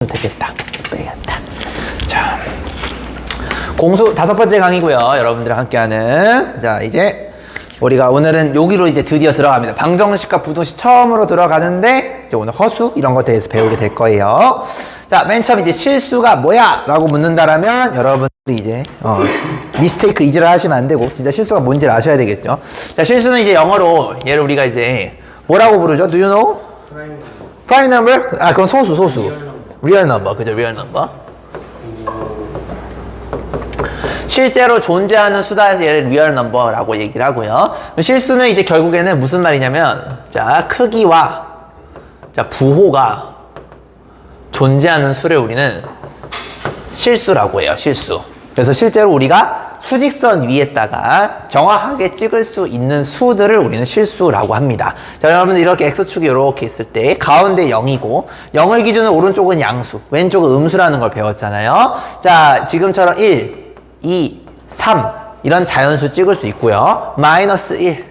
되겠다. 빼겠다. 자, 공수 5번째 강의고요. 여러분들과 함께하는. 자, 이제 우리가 오늘은 여기로 이제 드디어 들어갑니다. 방정식과 부등식 처음으로 들어가는데 이제 오늘 허수 이런 것에 대해서 배우게 될 거예요. 자, 맨 처음 이제 실수가 뭐야? 라고 묻는다라면 여러분들이 이제 미스테이크 이지를 하시면 안 되고 진짜 실수가 뭔지를 아셔야 되겠죠. 자, 실수는 이제 영어로 얘를 우리가 이제 뭐라고 부르죠? Do you know? Prime number? 아, 그건 소수. real number. 그죠? real number. 실제로 존재하는 수다 얘를 real number라고 얘기를 하고요. 실수는 이제 결국에는 무슨 말이냐면 자, 크기와 자, 부호가 존재하는 수를 우리는 실수라고 해요. 실수. 그래서 실제로 우리가 수직선 위에다가 정확하게 찍을 수 있는 수들을 우리는 실수라고 합니다. 자, 여러분들 이렇게 X축이 이렇게 있을 때 가운데 0이고 0을 기준으로 오른쪽은 양수, 왼쪽은 음수라는 걸 배웠잖아요. 자, 지금처럼 1, 2, 3 이런 자연수 찍을 수 있고요. 마이너스 1,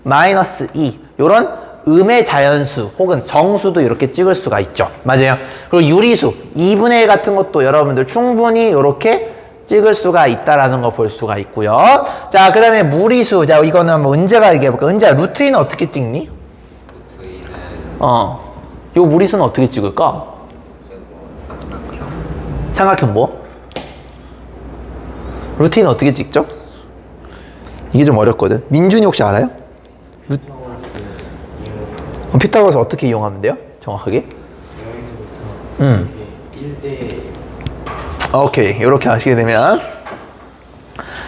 마이너스 2 이런 음의 자연수 혹은 정수도 이렇게 찍을 수가 있죠. 맞아요. 그리고 유리수 2분의 1 같은 것도 여러분들 충분히 이렇게 찍을 수가 있다라는 거 볼 수가 있고요. 자, 그 다음에 무리수. 자, 이거는 뭐 은재가 얘기해볼까? 은재야, 루트 2는 어떻게 찍니? 루트 2는 요 무리수는 어떻게 찍을까? 삼각형 뭐? 루트 2는 어떻게 찍죠? 이게 좀 어렵거든. 민준이 혹시 알아요? 피타고라스 어떻게 이용하면 돼요? 정확하게? 1대 오케이. 이렇게 하시게 되면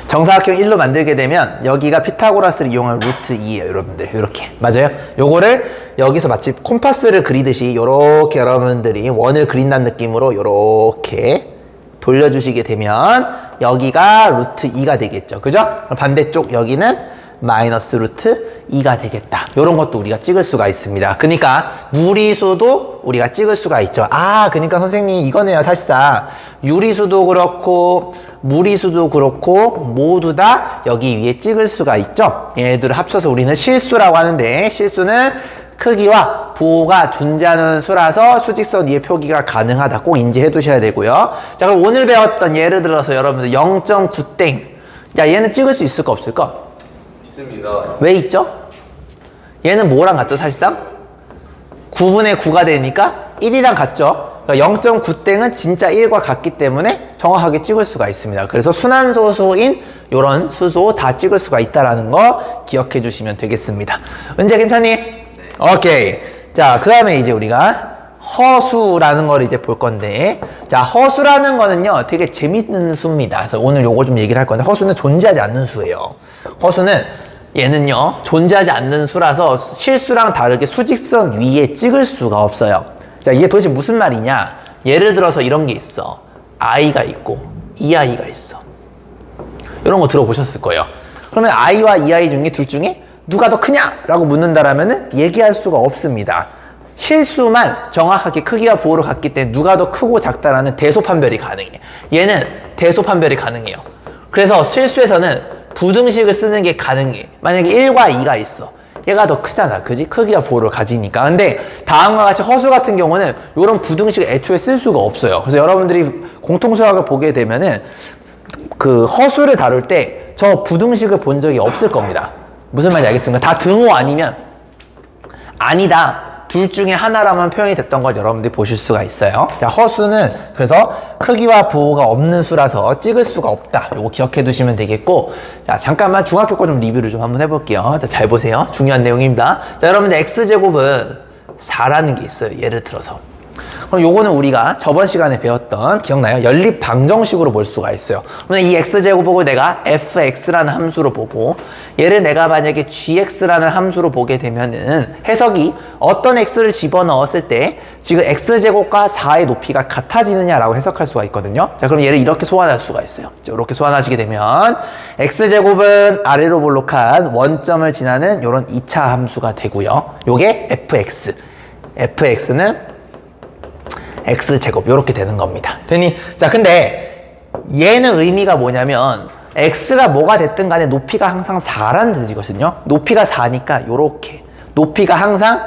정사각형 1로 만들게 되면 여기가 피타고라스를 이용한 루트 2예요. 여러분들 이렇게 맞아요? 요거를 여기서 마치 콤파스를 그리듯이 요렇게 여러분들이 원을 그린다는 느낌으로 요렇게 돌려주시게 되면 여기가 루트 2가 되겠죠. 그죠? 반대쪽 여기는 마이너스 루트 2가 되겠다. 이런 것도 우리가 찍을 수가 있습니다. 그러니까 무리수도 우리가 찍을 수가 있죠. 아, 그러니까 선생님 이거네요. 사실상 유리수도 그렇고 무리수도 그렇고 모두 다 여기 위에 찍을 수가 있죠. 얘들을 합쳐서 우리는 실수라고 하는데 실수는 크기와 부호가 존재하는 수라서 수직선 위에 표기가 가능하다. 꼭 인지해 두셔야 되고요. 자, 그럼 오늘 배웠던 예를 들어서 여러분들 0.9땡. 야, 얘는 찍을 수 있을까 없을까? 있습니다. 왜 있죠? 얘는 뭐랑 같죠, 사실상? 9분의 9가 되니까 1이랑 같죠? 그러니까 0.9땡은 진짜 1과 같기 때문에 정확하게 찍을 수가 있습니다. 그래서 순환소수인 이런 수소 다 찍을 수가 있다는 거 기억해 주시면 되겠습니다. 은재 괜찮니? 네. 오케이. 자, 그 다음에 이제 우리가 허수라는 걸 이제 볼 건데, 자, 허수라는 거는요 되게 재밌는 수입니다. 그래서 오늘 요거 좀 얘기를 할 건데, 허수는 존재하지 않는 수예요. 허수는 얘는요 존재하지 않는 수라서 실수랑 다르게 수직선 위에 찍을 수가 없어요. 자, 이게 도대체 무슨 말이냐? 예를 들어서 이런 게 있어. i가 있고 이 i가 있어. 이런 거 들어보셨을 거예요. 그러면 i와 이 i 중에 둘 중에 누가 더 크냐? 라고 묻는다라면은 얘기할 수가 없습니다. 실수만 정확하게 크기와 부호를 갖기 때문에 누가 더 크고 작다라는 대소 판별이 가능해. 얘는 대소 판별이 가능해요. 그래서 실수에서는 부등식을 쓰는 게 가능해. 만약에 1과 2가 있어. 얘가 더 크잖아. 그지? 크기와 부호를 가지니까. 근데 다음과 같이 허수 같은 경우는 이런 부등식을 애초에 쓸 수가 없어요. 그래서 여러분들이 공통수학을 보게 되면은 그 허수를 다룰 때 저 부등식을 본 적이 없을 겁니다. 무슨 말인지 알겠습니까? 다 등호 아니면 아니다. 둘 중에 하나라만 표현이 됐던 걸 여러분들이 보실 수가 있어요. 자, 허수는 그래서 크기와 부호가 없는 수라서 찍을 수가 없다. 요거 기억해 두시면 되겠고, 자, 잠깐만 중학교 거 좀 리뷰를 좀 한번 해볼게요. 자, 잘 보세요. 중요한 내용입니다. 자, 여러분들 x제곱은 4라는 게 있어요. 예를 들어서. 그럼 요거는 우리가 저번 시간에 배웠던, 기억나요? 연립 방정식으로 볼 수가 있어요. 그러면 이 x제곱을 내가 fx라는 함수로 보고, 얘를 내가 만약에 gx라는 함수로 보게 되면은 해석이 어떤 x를 집어넣었을 때 지금 x제곱과 4의 높이가 같아지느냐라고 해석할 수가 있거든요. 자, 그럼 얘를 이렇게 소환할 수가 있어요. 자, 이렇게 소환하시게 되면 x제곱은 아래로 볼록한 원점을 지나는 이런 2차 함수가 되고요. 요게 fx. fx는 x제곱 이렇게 되는 겁니다. 되니? 자, 근데 얘는 의미가 뭐냐면 x가 뭐가 됐든 간에 높이가 항상 4라는 뜻이거든요. 높이가 4니까 요렇게 높이가 항상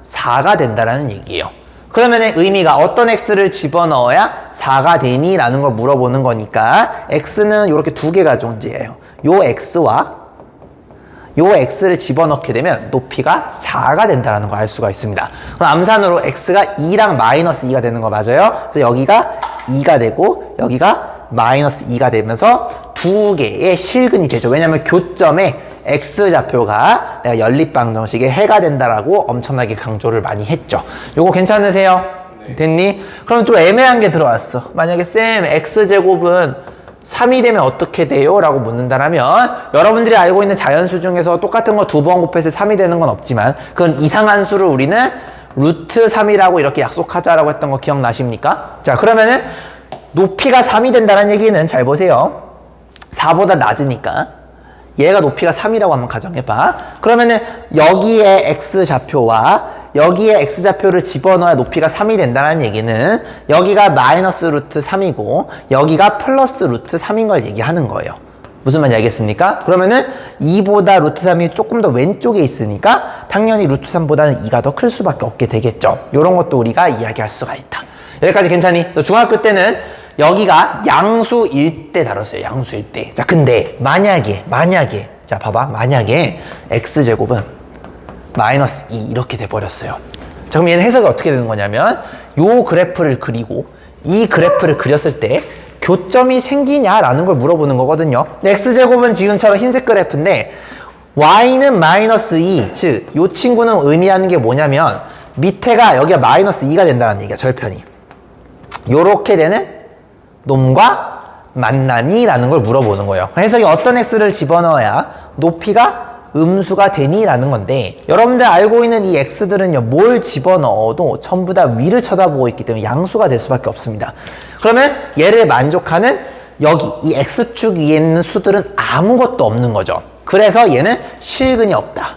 4가 된다라는 얘기예요. 그러면 의미가 어떤 x를 집어넣어야 4가 되니? 라는 걸 물어보는 거니까 x는 이렇게 두 개가 존재해요. 요 x와 요 x를 집어넣게 되면 높이가 4가 된다는 걸 알 수가 있습니다. 그럼 암산으로 x가 2랑 마이너스 2가 되는 거 맞아요? 그래서 여기가 2가 되고 여기가 마이너스 2가 되면서 두 개의 실근이 되죠. 왜냐하면 교점에 x좌표가 내가 연립방정식의 해가 된다라고 엄청나게 강조를 많이 했죠. 요거 괜찮으세요? 네. 됐니? 그럼 좀 애매한 게 들어왔어. 만약에 쌤 x제곱은 3이 되면 어떻게 돼요? 라고 묻는다라면 여러분들이 알고 있는 자연수 중에서 똑같은 거 두 번 곱해서 3이 되는 건 없지만 그건 이상한 수를 우리는 루트 3이라고 이렇게 약속하자라고 했던 거 기억나십니까? 자, 그러면은 높이가 3이 된다는 얘기는 잘 보세요. 4보다 낮으니까 얘가 높이가 3이라고 한번 가정해봐. 그러면은 여기에 x좌표와 여기에 x좌표를 집어넣어야 높이가 3이 된다는 얘기는 여기가 마이너스 루트 3이고 여기가 플러스 루트 3인 걸 얘기하는 거예요. 무슨 말인지 알겠습니까? 그러면은 2보다 루트 3이 조금 더 왼쪽에 있으니까 당연히 루트 3보다는 2가 더 클 수밖에 없게 되겠죠. 이런 것도 우리가 이야기할 수가 있다. 여기까지 괜찮니? 중학교 때는 여기가 양수일 때 다뤘어요. 양수일 때. 자, 근데 만약에 자, 봐봐. 만약에 x제곱은 마이너스 2 이렇게 돼버렸어요. 자, 그럼 얘는 해석이 어떻게 되는 거냐면 요 그래프를 그리고 이 그래프를 그렸을 때 교점이 생기냐라는 걸 물어보는 거거든요. x제곱은 지금처럼 흰색 그래프인데 y는 마이너스 2, 즉 요 친구는 의미하는 게 뭐냐면 밑에가 여기가 마이너스 2가 된다는 얘기야. 절편이. 요렇게 되는 놈과 만나니? 라는 걸 물어보는 거예요. 해석이 어떤 x를 집어넣어야 높이가 음수가 되니? 라는 건데 여러분들 알고 있는 이 x들은요 뭘 집어넣어도 전부 다 위를 쳐다보고 있기 때문에 양수가 될 수밖에 없습니다. 그러면 얘를 만족하는 여기 이 x축 위에 있는 수들은 아무것도 없는 거죠. 그래서 얘는 실근이 없다.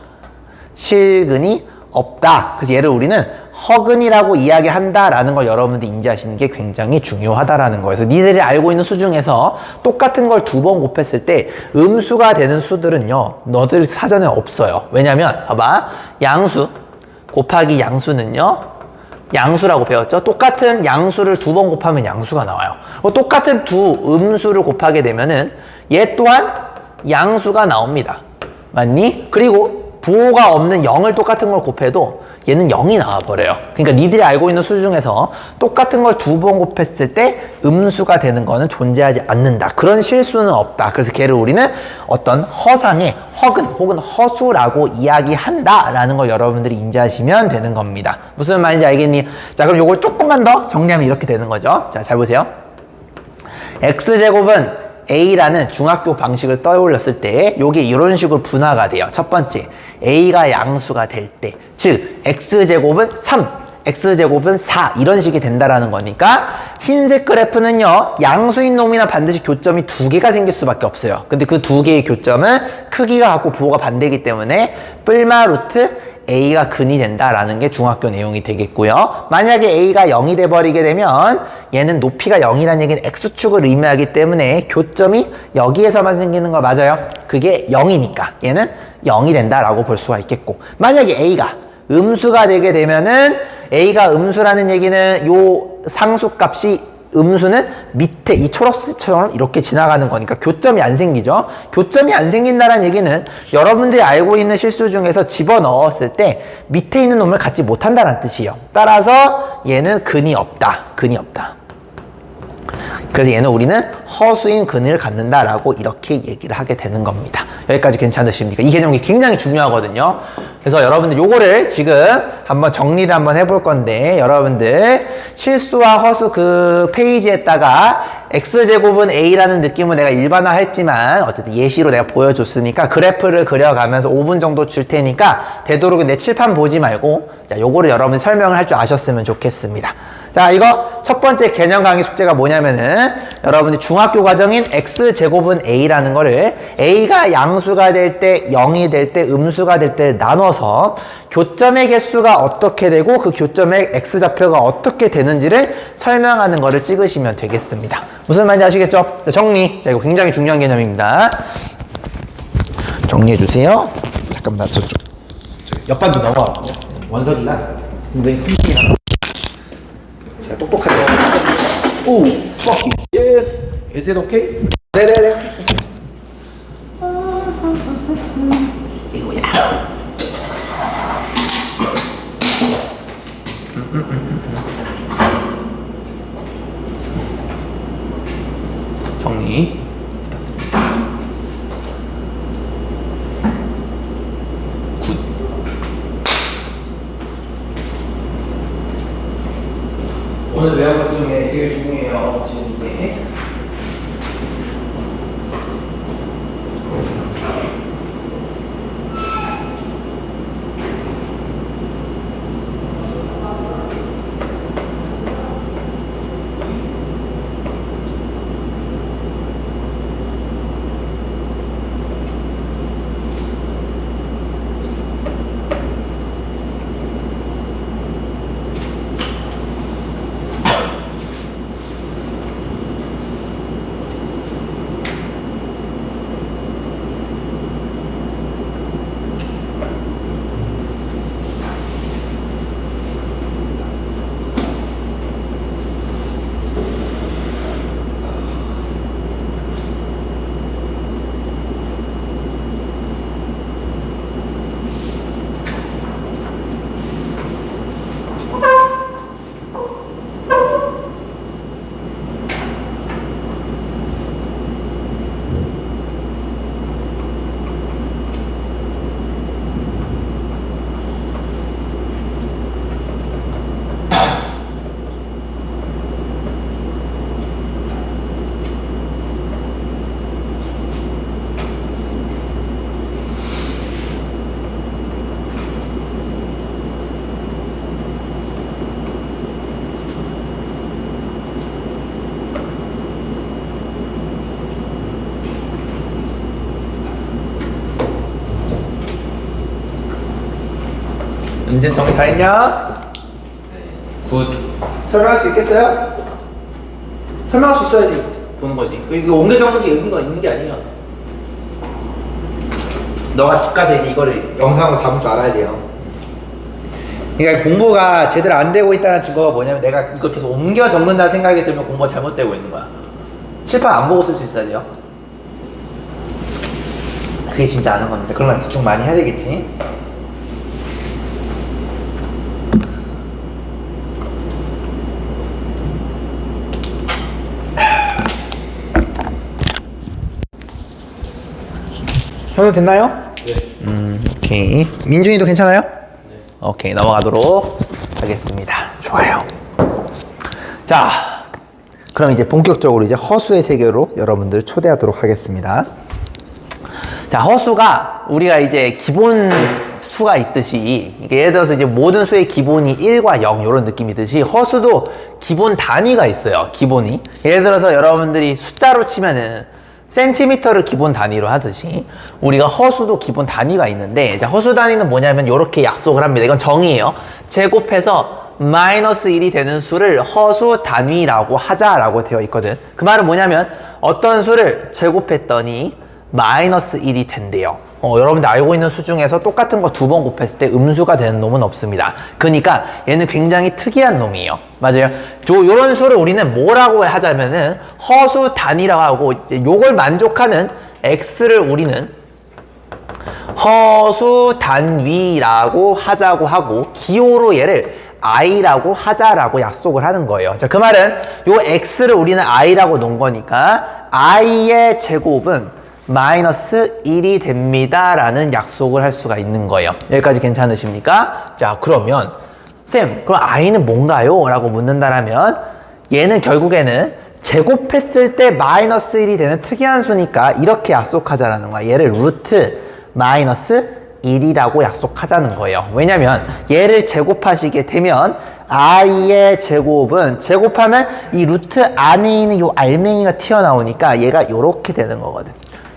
실근이 없다. 그래서 얘를 우리는 허근이라고 이야기한다라는 걸 여러분들이 인지하시는 게 굉장히 중요하다라는 거예요. 그래서 니들이 알고 있는 수 중에서 똑같은 걸 두 번 곱했을 때 음수가 되는 수들은요 너들 사전에 없어요. 왜냐면 봐봐, 양수 곱하기 양수는요 양수라고 배웠죠. 똑같은 양수를 두 번 곱하면 양수가 나와요. 똑같은 두 음수를 곱하게 되면은 얘 또한 양수가 나옵니다. 맞니? 그리고 부호가 없는 0을 똑같은 걸 곱해도 얘는 0이 나와버려요. 그러니까 니들이 알고 있는 수 중에서 똑같은 걸 두 번 곱했을 때 음수가 되는 거는 존재하지 않는다. 그런 실수는 없다. 그래서 걔를 우리는 어떤 허상의 허근 혹은 허수라고 이야기한다라는 걸 여러분들이 인지하시면 되는 겁니다. 무슨 말인지 알겠니? 자, 그럼 요걸 조금만 더 정리하면 이렇게 되는 거죠. 자, 잘 보세요. x제곱은 a라는 중학교 방식을 떠올렸을 때 요게 이런 식으로 분화가 돼요. 첫 번째, a가 양수가 될 때, 즉 x제곱은 3, x제곱은 4 이런 식이 된다라는 거니까 흰색 그래프는요 양수인 놈이나 반드시 교점이 두 개가 생길 수밖에 없어요. 근데 그 두 개의 교점은 크기가 같고 부호가 반대이기 때문에 뿔마 루트 a가 근이 된다라는 게 중학교 내용이 되겠고요. 만약에 a가 0이 돼버리게 되면 얘는 높이가 0이라는 얘기는 x축을 의미하기 때문에 교점이 여기에서만 생기는 거 맞아요? 그게 0이니까 얘는 0이 된다라고 볼 수가 있겠고, 만약에 a가 음수가 되게 되면은 a가 음수라는 얘기는 요 상수값이 음수는 밑에 이 초록색처럼 이렇게 지나가는 거니까 교점이 안 생기죠. 교점이 안 생긴다는 얘기는 여러분들이 알고 있는 실수 중에서 집어넣었을 때 밑에 있는 놈을 갖지 못한다는 뜻이에요. 따라서 얘는 근이 없다. 근이 없다. 그래서 얘는 우리는 허수인 근을 갖는다라고 이렇게 얘기를 하게 되는 겁니다. 여기까지 괜찮으십니까? 이 개념이 굉장히 중요하거든요. 그래서 여러분들 요거를 지금 한번 정리를 한번 해볼 건데, 여러분들 실수와 허수 그 페이지에다가 x제곱은 a라는 느낌을 내가 일반화했지만 어쨌든 예시로 내가 보여줬으니까 그래프를 그려가면서 5분 정도 줄 테니까 되도록 내 칠판 보지 말고 자, 요거를 여러분 설명을 할 줄 아셨으면 좋겠습니다. 자, 이거 첫 번째 개념 강의 숙제가 뭐냐면은 여러분이 중학교 과정인 x제곱은 a라는 거를 a가 양수가 될 때, 0이 될 때, 음수가 될 때 나눠서 교점의 개수가 어떻게 되고 그 교점의 x좌표가 어떻게 되는지를 설명하는 거를 찍으시면 되겠습니다. 무슨 말인지 아시겠죠? 자, 정리. 자, 이거 굉장히 중요한 개념입니다. 정리해 주세요. 잠깐만, 저쪽 옆반도 넘어가고 원석이가 왜 흠집이 나? 자, 똑똑하게. 오, fuck it. Is it okay? 네네네. 이거야. 정리. 굿. 오늘 외운 것 중에 제일 중요해요. 지금 이게. 이제 정리 다 했냐? 굿. 설명할 수 있겠어요? 설명할 수 있어야지 보는 거지. 이거 옮겨 적는 게 의미가 있는 게 아니야. 너가 집 가서 이제 이거를 영상으로 담을 줄 알아야 돼요. 그러니까 공부가 제대로 안 되고 있다는 증거가 뭐냐면 내가 이걸 계속 옮겨 적는다는 생각이 들면 공부가 잘못되고 있는 거야. 칠판 안 보고 쓸 수 있어야 돼요. 그게 진짜 아는 겁니다. 그러면 집중 많이 해야 되겠지. 형도 됐나요? 네. 오케이. 민준이도 괜찮아요? 네. 오케이, 넘어가도록 하겠습니다. 좋아요. 자, 그럼 이제 본격적으로 이제 허수의 세계로 여러분들 초대하도록 하겠습니다. 자, 허수가 우리가 이제 기본 수가 있듯이, 예를 들어서 이제 모든 수의 기본이 1과 0 이런 느낌이듯이 허수도 기본 단위가 있어요. 기본이. 예를 들어서 여러분들이 숫자로 치면은 센티미터를 기본 단위로 하듯이 우리가 허수도 기본 단위가 있는데, 자, 허수 단위는 뭐냐면 이렇게 약속을 합니다. 이건 정의예요. 제곱해서 마이너스 1이 되는 수를 허수 단위라고 하자라고 되어 있거든. 그 말은 뭐냐면 어떤 수를 제곱했더니 마이너스 1이 된대요. 여러분들 알고 있는 수 중에서 똑같은 거 2번 곱했을 때 음수가 되는 놈은 없습니다. 그러니까 얘는 굉장히 특이한 놈이에요. 맞아요. 요런 수를 우리는 뭐라고 하자면은 허수 단위라고 하고, 이제 요걸 만족하는 x를 우리는 허수 단위라고 하자고 하고, 기호로 얘를 i라고 하자라고 약속을 하는 거예요. 자, 그 말은 요 x를 우리는 i라고 놓은 거니까 i의 제곱은 마이너스 1이 됩니다 라는 약속을 할 수가 있는 거예요. 여기까지 괜찮으십니까? 자, 그러면 쌤, 그럼 i는 뭔가요? 라고 묻는다라면 얘는 결국에는 제곱했을 때 마이너스 1이 되는 특이한 수니까 이렇게 약속하자라는 거야. 얘를 루트 마이너스 1이라고 약속하자는 거예요. 왜냐면 얘를 제곱하시게 되면 i의 제곱은, 제곱하면 이 루트 안에 있는 요 알맹이가 튀어나오니까 얘가 요렇게 되는 거거든.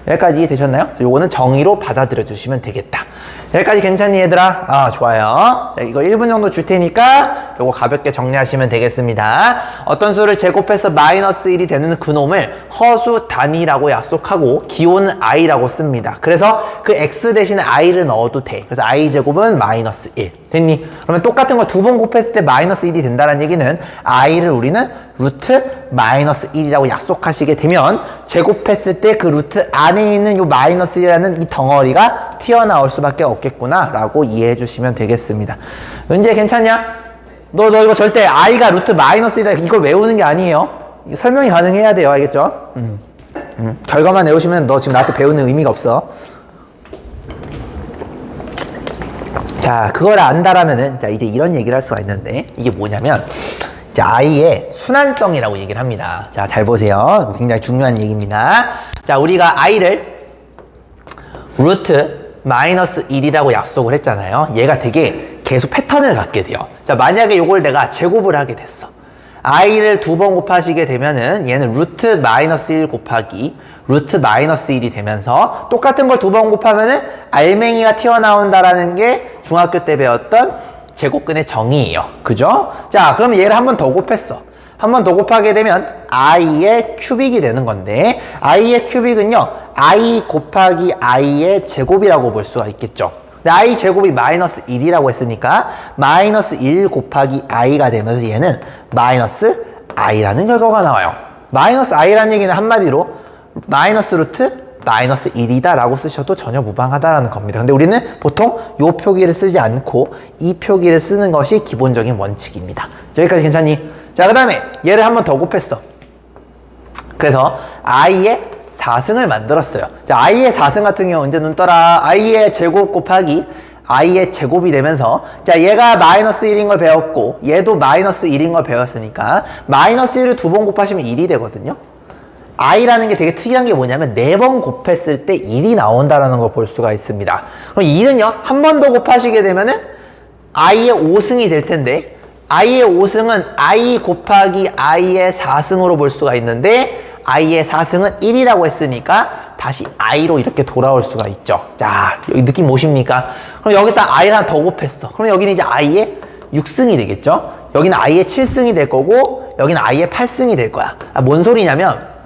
여기까지 이해되셨나요? 요거는 정의로 받아들여 주시면 되겠다. 여기까지 괜찮니 얘들아? 아 좋아요. 자 이거 1분 정도 줄 테니까 요거 가볍게 정리하시면 되겠습니다. 어떤 수를 제곱해서 마이너스 1이 되는 그놈을 허수 단위라고 약속하고 기호는 i라고 씁니다. 그래서 그 x 대신에 i를 넣어도 돼. 그래서 i 제곱은 마이너스 1 됐니? 그러면 똑같은 거 두 번 곱했을 때 마이너스 1이 된다는 얘기는 i를 우리는 루트 마이너스 1이라고 약속하시게 되면 제곱했을 때 그 루트 안에 있는 요 마이너스 1이라는 이 덩어리가 튀어나올 수밖에 없겠구나 라고 이해해 주시면 되겠습니다. 은재 괜찮냐? 너 이거 절대 i가 루트 마이너스 1이다 이걸 외우는 게 아니에요. 설명이 가능해야 돼요. 알겠죠? 결과만 외우시면 너 지금 나한테 배우는 의미가 없어. 자, 그걸 안다라면은, 자, 이제 이런 얘기를 할 수가 있는데, 이게 뭐냐면, 이제 i의 순환성이라고 얘기를 합니다. 자, 잘 보세요. 굉장히 중요한 얘기입니다. 자, 우리가 i를 루트 마이너스 1이라고 약속을 했잖아요. 얘가 되게 계속 패턴을 갖게 돼요. 자, 만약에 이걸 내가 제곱을 하게 됐어. i를 두 번 곱하시게 되면은 얘는 루트 마이너스 1 곱하기 루트 마이너스 1이 되면서 똑같은 걸 두 번 곱하면은 알맹이가 튀어나온다라는 게 중학교 때 배웠던 제곱근의 정의예요. 그죠? 자, 그럼 얘를 한 번 더 곱했어. 한 번 더 곱하게 되면 i의 큐빅이 되는 건데 i의 큐빅은요 i 곱하기 i의 제곱이라고 볼 수가 있겠죠. 근데 i 제곱이 마이너스 1이라고 했으니까 마이너스 1 곱하기 i가 되면서 얘는 마이너스 i라는 결과가 나와요. 마이너스 i라는 얘기는 한마디로 마이너스 루트 마이너스 1이다 라고 쓰셔도 전혀 무방하다라는 겁니다. 근데 우리는 보통 요 표기를 쓰지 않고 이 표기를 쓰는 것이 기본적인 원칙입니다. 여기까지 괜찮니? 자, 그 다음에 얘를 한 번 더 곱했어. 그래서 i의 4승을 만들었어요. 자, i의 4승 같은 경우 언제 눈 떠라? i의 제곱 곱하기 i의 제곱이 되면서 자, 얘가 마이너스 1인 걸 배웠고 얘도 마이너스 1인 걸 배웠으니까 마이너스 1을 두 번 곱하시면 1이 되거든요. i라는 게 되게 특이한 게 뭐냐면 4번 곱했을 때 1이 나온다라는 걸 볼 수가 있습니다. 그럼 2는요 한 번 더 곱하시게 되면은 i의 5승이 될 텐데 i의 5승은 i 곱하기 i의 4승으로 볼 수가 있는데 i의 4승은 1이라고 했으니까 다시 i로 이렇게 돌아올 수가 있죠. 자, 여기 느낌 오십니까? 그럼 여기다 i를 하나 더 곱했어. 그럼 여기는 이제 i의 6승이 되겠죠? 여기는 i의 7승이 될 거고 여기는 i의 8승이 될 거야. 뭔 소리냐면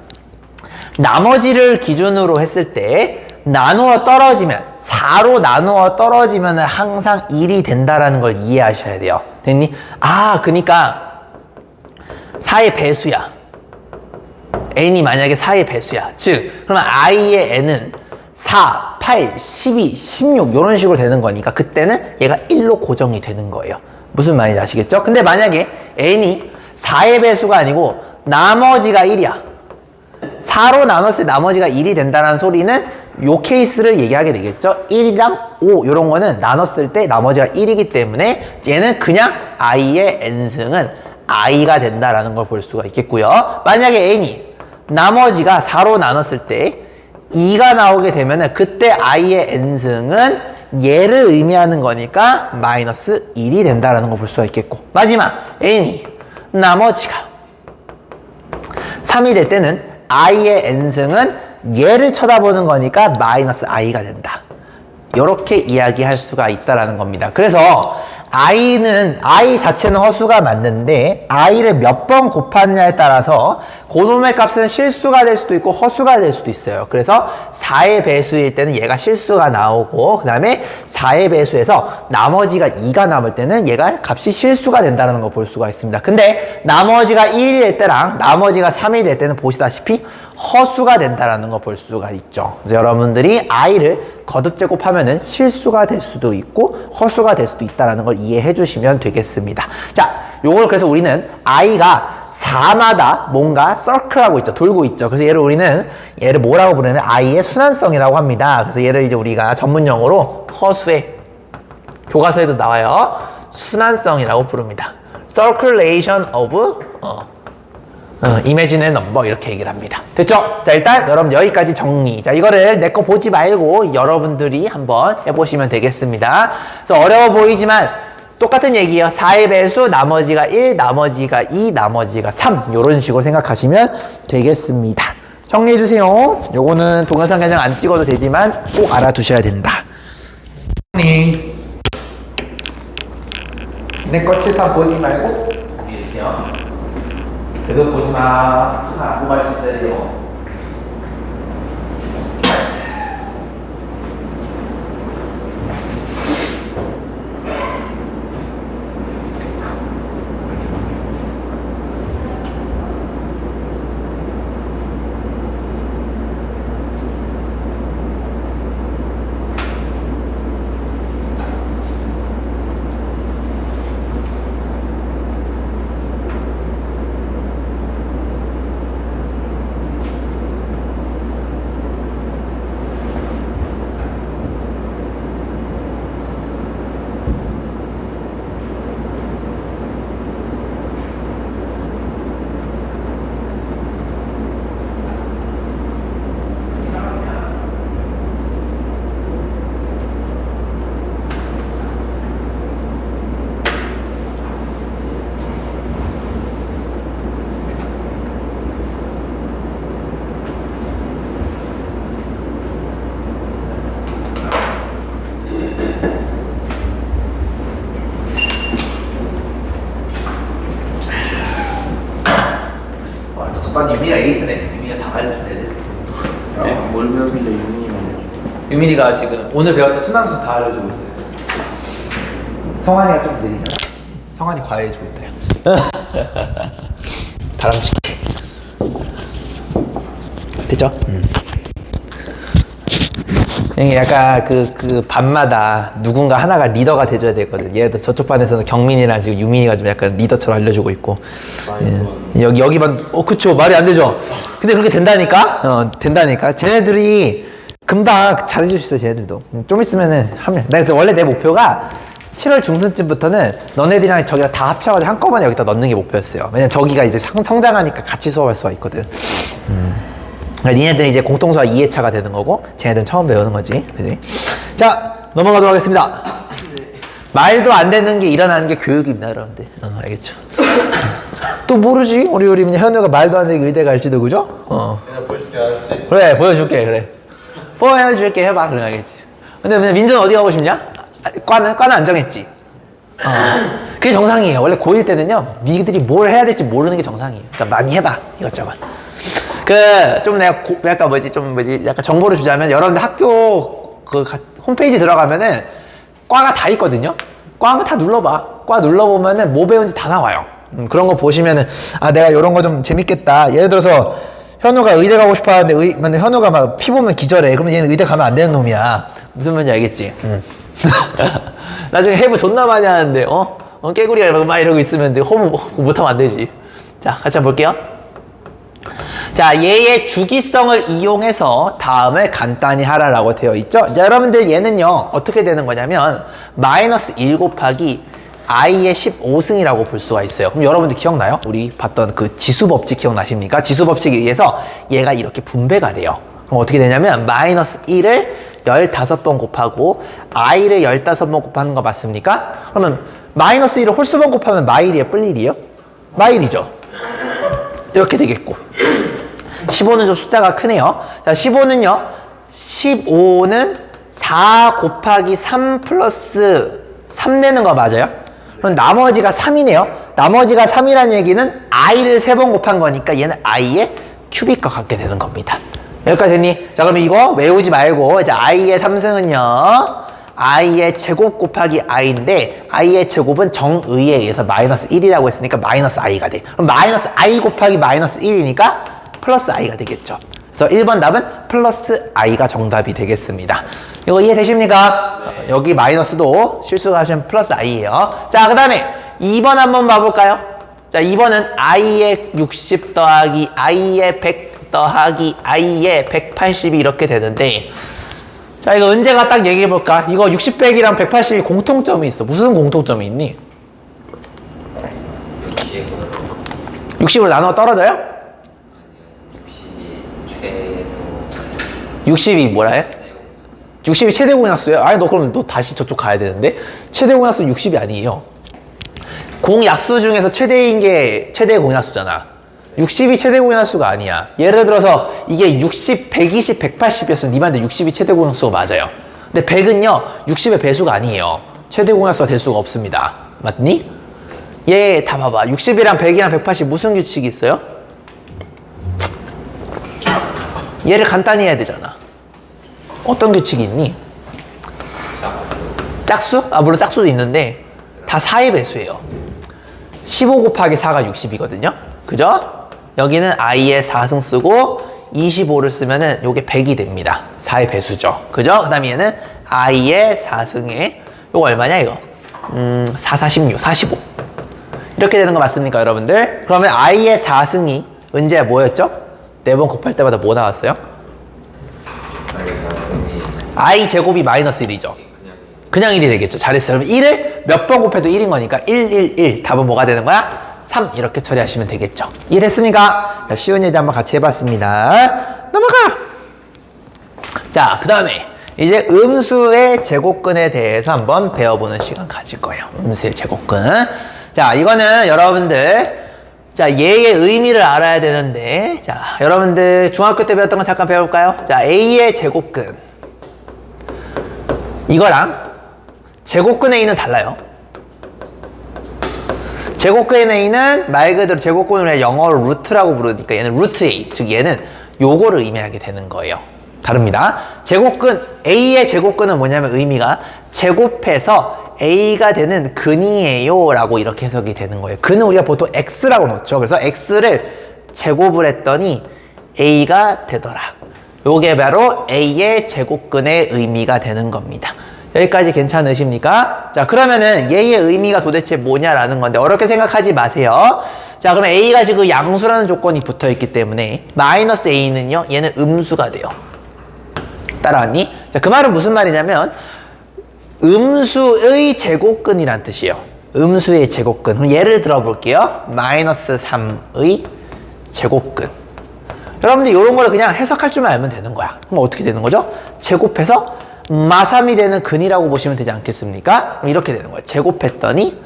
나머지를 기준으로 했을 때 나누어 떨어지면 4로 나누어 떨어지면 항상 1이 된다라는 걸 이해하셔야 돼요. 됐니? 아, 그러니까 4의 배수야. n이 만약에 4의 배수야. 즉 그러면 i의 n은 4, 8, 12, 16 이런 식으로 되는 거니까 그때는 얘가 1로 고정이 되는 거예요. 무슨 말인지 아시겠죠? 근데 만약에 n이 4의 배수가 아니고 나머지가 1이야. 4로 나눴을 때 나머지가 1이 된다는 소리는 요 케이스를 얘기하게 되겠죠. 1이랑 5 이런 거는 나눴을 때 나머지가 1이기 때문에 얘는 그냥 i의 n승은 i가 된다라는 걸 볼 수가 있겠고요. 만약에 n이 나머지가 4로 나눴을 때 2가 나오게 되면은 그때 i의 n승은 얘를 의미하는 거니까 마이너스 1이 된다라는 걸 볼 수가 있겠고 마지막 n이 나머지가 3이 될 때는 i의 n승은 얘를 쳐다보는 거니까 마이너스 i가 된다. 이렇게 이야기할 수가 있다라는 겁니다. 그래서 i 자체는 허수가 맞는데 i를 몇 번 곱하느냐에 따라서 그놈의 값은 실수가 될 수도 있고 허수가 될 수도 있어요. 그래서 4의 배수일 때는 얘가 실수가 나오고 그 다음에 4의 배수에서 나머지가 2가 남을 때는 얘가 값이 실수가 된다는 걸 볼 수가 있습니다. 근데 나머지가 1이 될 때랑 나머지가 3이 될 때는 보시다시피 허수가 된다는 걸 볼 수가 있죠. 그래서 여러분들이 i를 거듭 제곱하면은 실수가 될 수도 있고 허수가 될 수도 있다는 걸 이해해 주시면 되겠습니다. 자, 요걸 그래서 우리는 i가 4마다 뭔가 서클하고 있죠. 돌고 있죠. 그래서 얘를 뭐라고 부르냐면 i의 순환성이라고 합니다. 그래서 얘를 이제 우리가 전문 용어로 허수의 교과서에도 나와요. 순환성이라고 부릅니다. Circulation of imaginary number 이렇게 얘기를 합니다. 됐죠? 자, 일단 여러분 여기까지 정리. 자, 이거를 내 거 보지 말고 여러분들이 한번 해보시면 되겠습니다. 그래서 어려워 보이지만 똑같은 얘기예요. 4의 배수, 나머지가 1, 나머지가 2, 나머지가 3 이런 식으로 생각하시면 되겠습니다. 정리해주세요. 요거는 동영상 그냥 안 찍어도 되지만 꼭 알아두셔야 된다. 내 거 칠판 보지 말고 이렇게요. 계속 보지 마. 칠판 안 보고 할 수 있어야 돼요. 저번 유민이가 에이스네. 유민이가 다 알려준대. 뭘 배우길래 유민이가 알려줘? 유민이가 지금 오늘 배웠던 순환수 다 알려주고 있어요. 성환이가 좀 느리잖아. 성환이 과외해주고 있다. 다람쥐. 됐죠? 이게 약간 그 반마다 누군가 하나가 리더가 돼줘야 되거든. 예를 들어 저쪽 반에서는 경민이랑 지금 유민이가 좀 약간 리더처럼 알려주고 있고. 예. 여기만, 그쵸. 말이 안 되죠. 근데 그렇게 된다니까? 된다니까. 쟤네들이 금방 잘해줄 수 있어, 쟤네들도. 좀 있으면은 하면. 그래서 원래 내 목표가 7월 중순쯤부터는 너네들이랑 저기랑 다 합쳐가지고 한꺼번에 여기다 넣는 게 목표였어요. 왜냐면 저기가 이제 성장하니까 같이 수업할 수가 있거든. 니네들은 이제 공통수학 2회차가 되는 거고 쟤네들은 처음 배우는 거지. 그지? 자, 넘어가도록 하겠습니다. 말도 안 되는 게 일어나는 게 교육입니다, 여러분들. 알겠죠? 또 모르지? 우리 현우가 말도 안 되게 의대 갈지도, 그죠? 내가 보여줄게 알았지? 그래, 보여줄게, 그래. 보여줄게, 해봐. 그래, 알겠지? 근데 민준은 어디 가고 싶냐? 과는 안 정했지? 그게 정상이에요. 원래 고1 때는요, 니들이 뭘 해야 될지 모르는 게 정상이에요. 그러니까 많이 해봐, 이것저것. 좀 내가 약간 정보를 주자면, 여러분들 학교 홈페이지 들어가면은 과가 다 있거든요? 과 한번 다 눌러봐. 과 눌러보면은 뭐 배운지 다 나와요. 그런 거 보시면은, 내가 이런 거 좀 재밌겠다. 예를 들어서, 현우가 의대 가고 싶어 하는데, 현우가 막 피 보면 기절해. 그러면 얘는 의대 가면 안 되는 놈이야. 무슨 말인지 알겠지? 나중에 해부 존나 많이 하는데, 깨구리가 막 이러고 있으면 호흡 못하면 안 되지. 자, 같이 한번 볼게요. 자, 얘의 주기성을 이용해서 다음을 간단히 하라라고 되어 있죠. 자, 여러분들 얘는요, 어떻게 되는 거냐면, 마이너스 1 곱하기 i의 15승이라고 볼 수가 있어요. 그럼 여러분들 기억나요? 우리 봤던 그 지수법칙 기억나십니까? 지수법칙에 의해서 얘가 이렇게 분배가 돼요. 그럼 어떻게 되냐면, 마이너스 1을 15번 곱하고 i를 15번 곱하는 거 맞습니까? 그러면 마이너스 1을 홀수번 곱하면 마일이에요? 뿔일이에요? 마일이죠. 이렇게 되겠고, 15는 좀 숫자가 크네요. 자, 15는 4 곱하기 3 플러스 3 되는 거 맞아요? 그럼 나머지가 3이네요. 나머지가 3이라는 얘기는 i를 3번 곱한 거니까 얘는 i의 큐빅과 같게 되는 겁니다. 여기까지 됐니? 자, 그럼 이거 외우지 말고, 이제 i의 3승은요, i의 제곱 곱하기 i인데, i의 제곱은 정의에 의해서 마이너스 1이라고 했으니까 마이너스 i가 돼. 그럼 마이너스 i 곱하기 마이너스 1이니까 플러스 i가 되겠죠. 그래서 1번 답은 플러스 i가 정답이 되겠습니다. 이거 이해되십니까? 네. 여기 마이너스도 실수가 하시면 플러스 i예요. 자, 그 다음에 2번 한번 봐볼까요? 자, 2번은 i의 60 더하기 i의 100 더하기 i의 180이 이렇게 되는데, 자, 이거 은재가 딱 얘기해볼까? 이거 60, 100이랑 180이 공통점이 있어. 무슨 공통점이 있니? 60으로 나눠 떨어져요? 60이 뭐라 해? 60이 최대 공약수예요? 아니, 너 그럼 너 다시 저쪽 가야 되는데? 최대 공약수 60이 아니에요. 공약수 중에서 최대인 게 최대 공약수잖아. 60이 최대 공약수가 아니야. 예를 들어서 이게 60, 120, 180이었으면 니 말대로 60이 최대 공약수가 맞아요. 근데 근데 100은요 60의 배수가 아니에요. 최대 공약수가 될 수가 없습니다. 맞니? 얘 다 봐봐. 60이랑 100이랑 180 무슨 규칙이 있어요? 얘를 간단히 해야 되잖아. 어떤 규칙이 있니? 짝수? 아 물론 짝수도 있는데 다 4의 배수예요. 15 곱하기 4가 60이거든요. 그죠? 여기는 i의 4승 쓰고 25를 쓰면은 요게 100이 됩니다. 4의 배수죠. 그죠? 그 다음에 얘는 i의 4승에 요거 얼마냐 이거? 4, 46, 45 이렇게 되는 거 맞습니까 여러분들? 그러면 i의 4승이 은재야 뭐였죠? 4번 곱할 때마다 뭐 나왔어요? i 제곱이 마이너스 1이죠. 그냥 1이 되겠죠. 잘했어요. 그럼 1을 몇 번 곱해도 1인 거니까 1, 1, 1 답은 뭐가 되는 거야? 3 이렇게 처리하시면 되겠죠. 이해됐습니까? 자, 쉬운 예제 한번 같이 해봤습니다. 넘어가! 자, 그 다음에 이제 음수의 제곱근에 대해서 한번 배워보는 시간 가질 거예요. 음수의 제곱근. 자, 이거는 여러분들 자, 얘의 의미를 알아야 되는데 자, 여러분들 중학교 때 배웠던 거 잠깐 배울까요? 자, A의 제곱근 이거랑 제곱근 A는 달라요. 제곱근 A는 말 그대로 제곱근을 영어로 루트라고 부르니까 얘는 루트 A, 즉 얘는 요거를 의미하게 되는 거예요. 다릅니다. 제곱근 A의 제곱근은 뭐냐면 의미가 제곱해서 A가 되는 근이에요 라고 이렇게 해석이 되는 거예요. 근은 우리가 보통 X라고 놓죠. 그래서 X를 제곱을 했더니 A가 되더라. 요게 바로 A의 제곱근의 의미가 되는 겁니다. 여기까지 괜찮으십니까? 자, 그러면은 얘의 의미가 도대체 뭐냐라는 건데 어렵게 생각하지 마세요. 자, 그러면 A가 지금 양수라는 조건이 붙어 있기 때문에 마이너스 A는요, 얘는 음수가 돼요. 따라왔니? 자, 그 말은 무슨 말이냐면 음수의 제곱근이란 뜻이에요. 음수의 제곱근. 그럼 예를 들어 볼게요. 마이너스 3의 제곱근. 여러분들 이런 거를 그냥 해석할 줄만 알면 되는 거야. 그럼 어떻게 되는 거죠? 제곱해서 마3이 되는 근이라고 보시면 되지 않겠습니까? 그럼 이렇게 되는 거예요. 제곱했더니